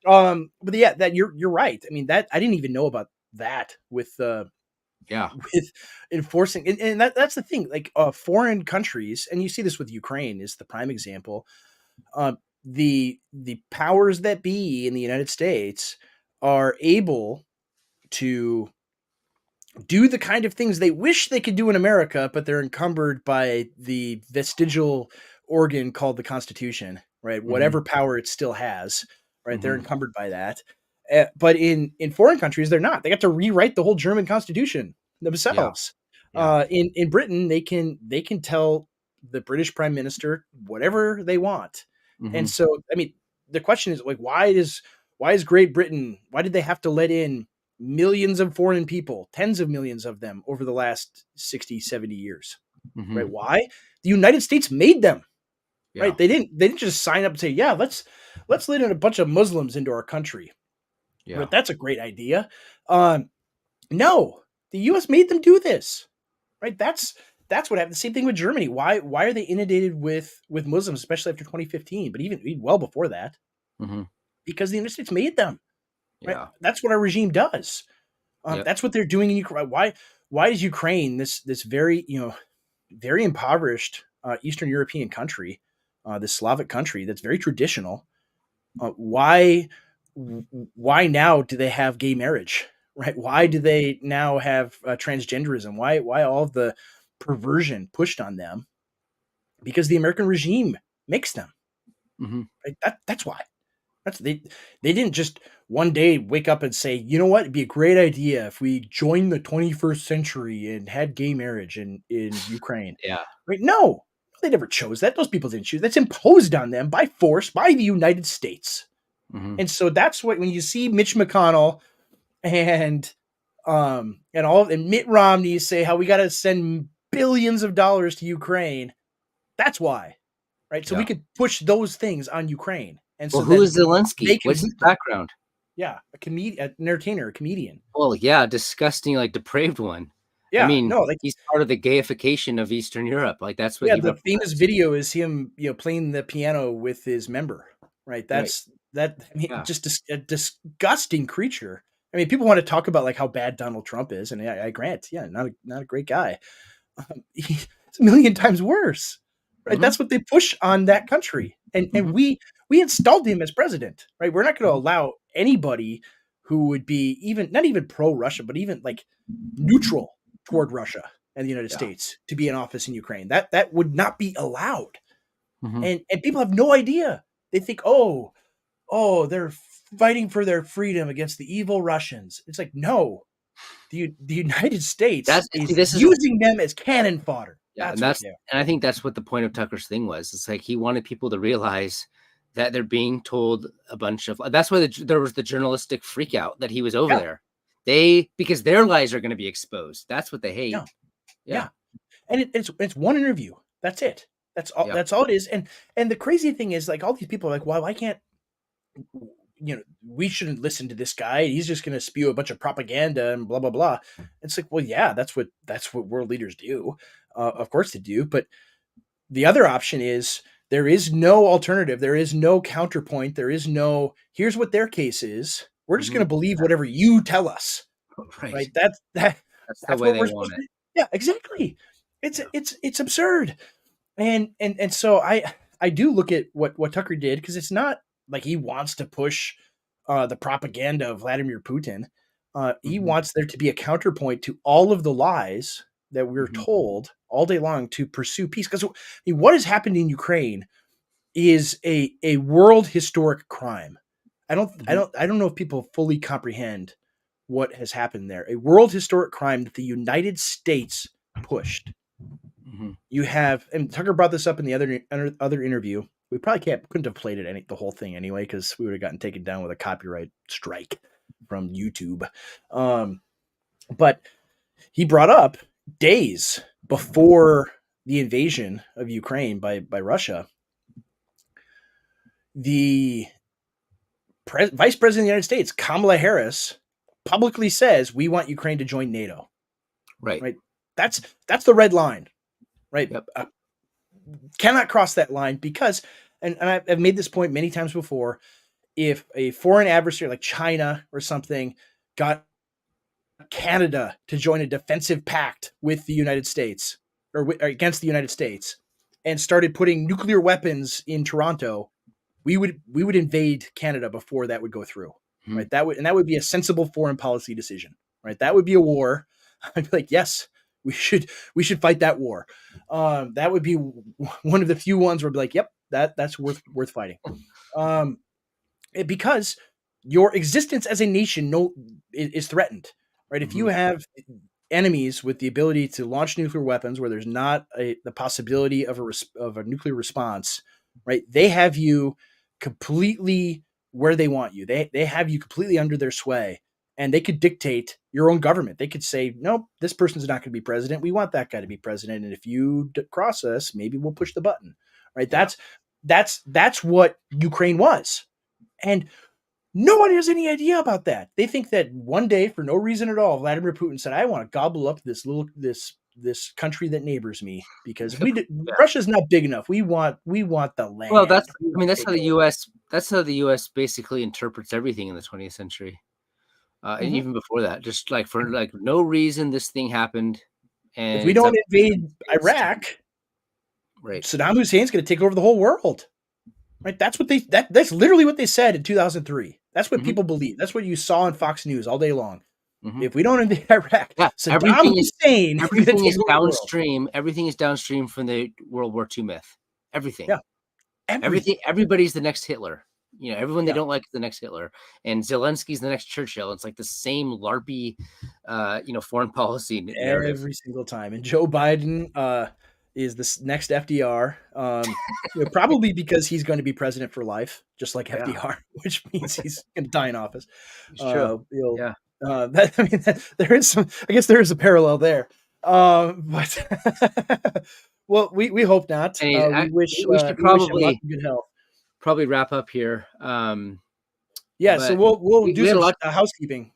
Uh, but yeah, that you're right. I mean, that I didn't even know about that with Yeah. with enforcing, and that's the thing. Like foreign countries, and you see this with Ukraine is the prime example. The powers that be in the United States are able to do the kind of things they wish they could do in America, but they're encumbered by the vestigial organ called the Constitution, right? Mhm. Whatever power it still has, right? They're Mhm. encumbered by that. But in foreign countries, they're not. They got to rewrite the whole German Constitution Yeah. themselves. Yeah. In Britain, they can tell the British Prime Minister whatever they want. And Mhm. so, I mean, the question is like, why is Great Britain? Why did they have to let in millions of foreign people, tens of millions of them over the last 60, 70 years, right? Mhm. Why? The United States made them, Yeah. right? They didn't just sign up and say, yeah, let's let in a bunch of Muslims into our country. Yeah. Right? That's a great idea. No, the US made them do this, right? That's what happened. The same thing with Germany. Why are they inundated with Muslims, especially after 2015, but even well before that? Mhm. Because the United States made them, right? Yeah. That's what our regime does. Yep. That's what they're doing in Ukraine. Why is Ukraine, this very very impoverished Eastern European country, this Slavic country that's very traditional? Why now do they have gay marriage? Right? Why do they now have transgenderism? Why all of the perversion pushed on them? Because the American regime makes them. Mhm. Right? That's why. They didn't just one day wake up and say, you know what, it'd be a great idea if we joined the 21st century and had gay marriage in Ukraine. Yeah. Right? No, they never chose that. Those people didn't choose. That's imposed on them by force by the United States. Mhm. And so that's what when you see Mitch McConnell and Mitt Romney say how we got to send billions of dollars to Ukraine, that's why. Right? So we Yeah. could push those things on Ukraine. And Well, so who that is Zelensky? they can What's his boot them. background? Yeah, an entertainer, a comedian. Well, yeah, disgusting, like depraved one. I Yeah, mean, no, like he's part of the gayification of Eastern Europe. Like that's what yeah, he the famous represents. video is him, playing the piano with his member. Right? Right. That. I mean, Yeah. just a disgusting creature. I mean, people want to talk about like how bad Donald Trump is, and I grant, yeah, not a great guy. It's a million times worse. Right? Mhm. That's what they push on that country, and Mhm. we installed him as president. Right? We're not going to Mhm. allow anybody who would be even not even pro Russia, but even like neutral toward Russia and the United Yeah. States to be in office in Ukraine. That would not be allowed. Mhm. And people have no idea. They think, they're fighting for their freedom against the evil Russians. It's like, no, the United States That's see, is this is using them as cannon fodder. yeah, That's what they are. and I think that's what the point of Tucker's thing was. It's like he wanted people to realize that they're being told a bunch of that's why there was the journalistic freak out that he was over Yeah, there. Because their lies are going to be exposed. That's what they hate. yeah, Yeah. yeah. And it's one interview. That's it. That's all. Yep. That's all it is. And the crazy thing is, like, all these people are like, why can't we shouldn't listen to this guy. He's just going to spew a bunch of propaganda and blah blah blah. It's like, well, yeah, that's what world leaders do. Of course they do. But the other option is there is no alternative. There is no counterpoint. There is no. Here's what their case is. We're just going Mhm. to believe whatever you tell us. Right. Right? That's That's the way what they we're want supposed it. to do. Yeah, exactly. Yeah. It's absurd. And so I do look at what Tucker did because it's not like he wants to push the propaganda of Vladimir Putin. He Mhm. wants there to be a counterpoint to all of the lies that we're Mhm. told all day long to pursue peace. Because what has happened in Ukraine is a world historic crime. Mhm. I don't know if people fully comprehend what has happened there. A world historic crime that the United States pushed. Mhm. You have, and Tucker brought this up in the other interview. We probably couldn't have played it the whole thing anyway because we would have gotten taken down with a copyright strike from YouTube. But he brought up days before the invasion of Ukraine by Russia, the Vice President of the United States, Kamala Harris, publicly says we want Ukraine to join NATO. Right. Right? That's the red line. Right? Yep. Cannot cross that line because, and I've made this point many times before, if a foreign adversary like China or something got Canada to join a defensive pact with the United States or against the United States, and started putting nuclear weapons in Toronto, we would invade Canada before that would go through, right? That would be a sensible foreign policy decision, right? That would be a war. I'd be like, yes, we should fight that war. That would be one of the few ones where I'd be like, yep, that's worth fighting, because your existence as a nation is threatened, right? If you have enemies with the ability to launch nuclear weapons where there's not the possibility of a nuclear response, right? They have you completely where they want you. They have you completely under their sway, and they could dictate your own government. They could say, nope, this person's not going to be president. We want that guy to be president. And if you cross us, maybe we'll push the button, right? Yeah. That's what Ukraine was. And no one has any idea about that. They think that one day, for no reason at all, Vladimir Putin said, I want to gobble up this country that neighbors me, because Russia's not big enough. We want the land. Well, that's how the US basically interprets everything in the 20th century. And even before that, just like for like no reason this thing happened. And if we don't invade Iraq, right, Saddam Hussein's going to take over the whole world. Right? That's literally what they said in 2003. That's what people believe. That's what you saw on Fox News all day long. If we don't invade Iraq, Saddam Hussein, everything is downstream. Everything is downstream from the World War II myth. Everything. Yeah. Everything. Everybody's the next Hitler. You know, everyone they don't like is the next Hitler, and Zelensky's the next Churchill. It's like the same LARPy, foreign policy narrative every single time. And Joe Biden is the next FDR, probably because he's going to be president for life, just like FDR, which means he's going to die in office. It's true. There is some. I guess there is a parallel there, but well, we hope not. We should probably good health. Probably wrap up here. So we'll do some housekeeping.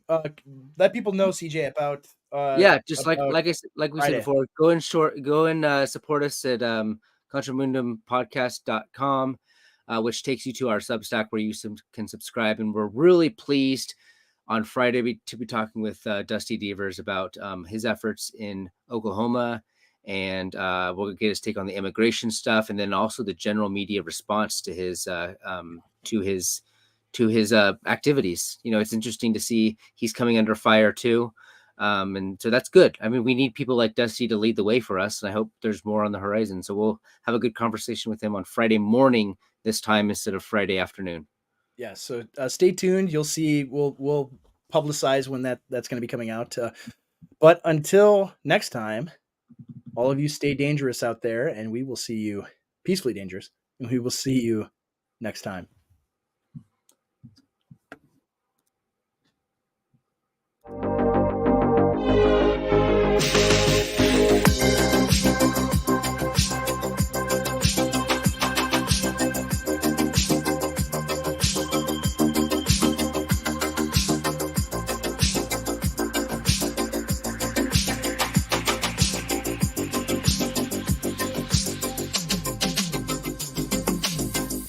Let people know, CJ, about like we said before, go and support us at contramundumpodcast.com, which takes you to our Substack where you can subscribe. And we're really pleased on Friday to be talking with Dusty Devers about his efforts in Oklahoma, and we'll get his take on the immigration stuff, and then also the general media response to his activities. You know, it's interesting to see he's coming under fire too. And so that's good. I mean, we need people like Dusty to lead the way for us, and I hope there's more on the horizon. So we'll have a good conversation with him on Friday morning this time instead of Friday afternoon. Yeah. So stay tuned. You'll see. We'll publicize when that's going to be coming out. But until next time, all of you stay dangerous out there, and we will see you peacefully dangerous, and we will see you next time.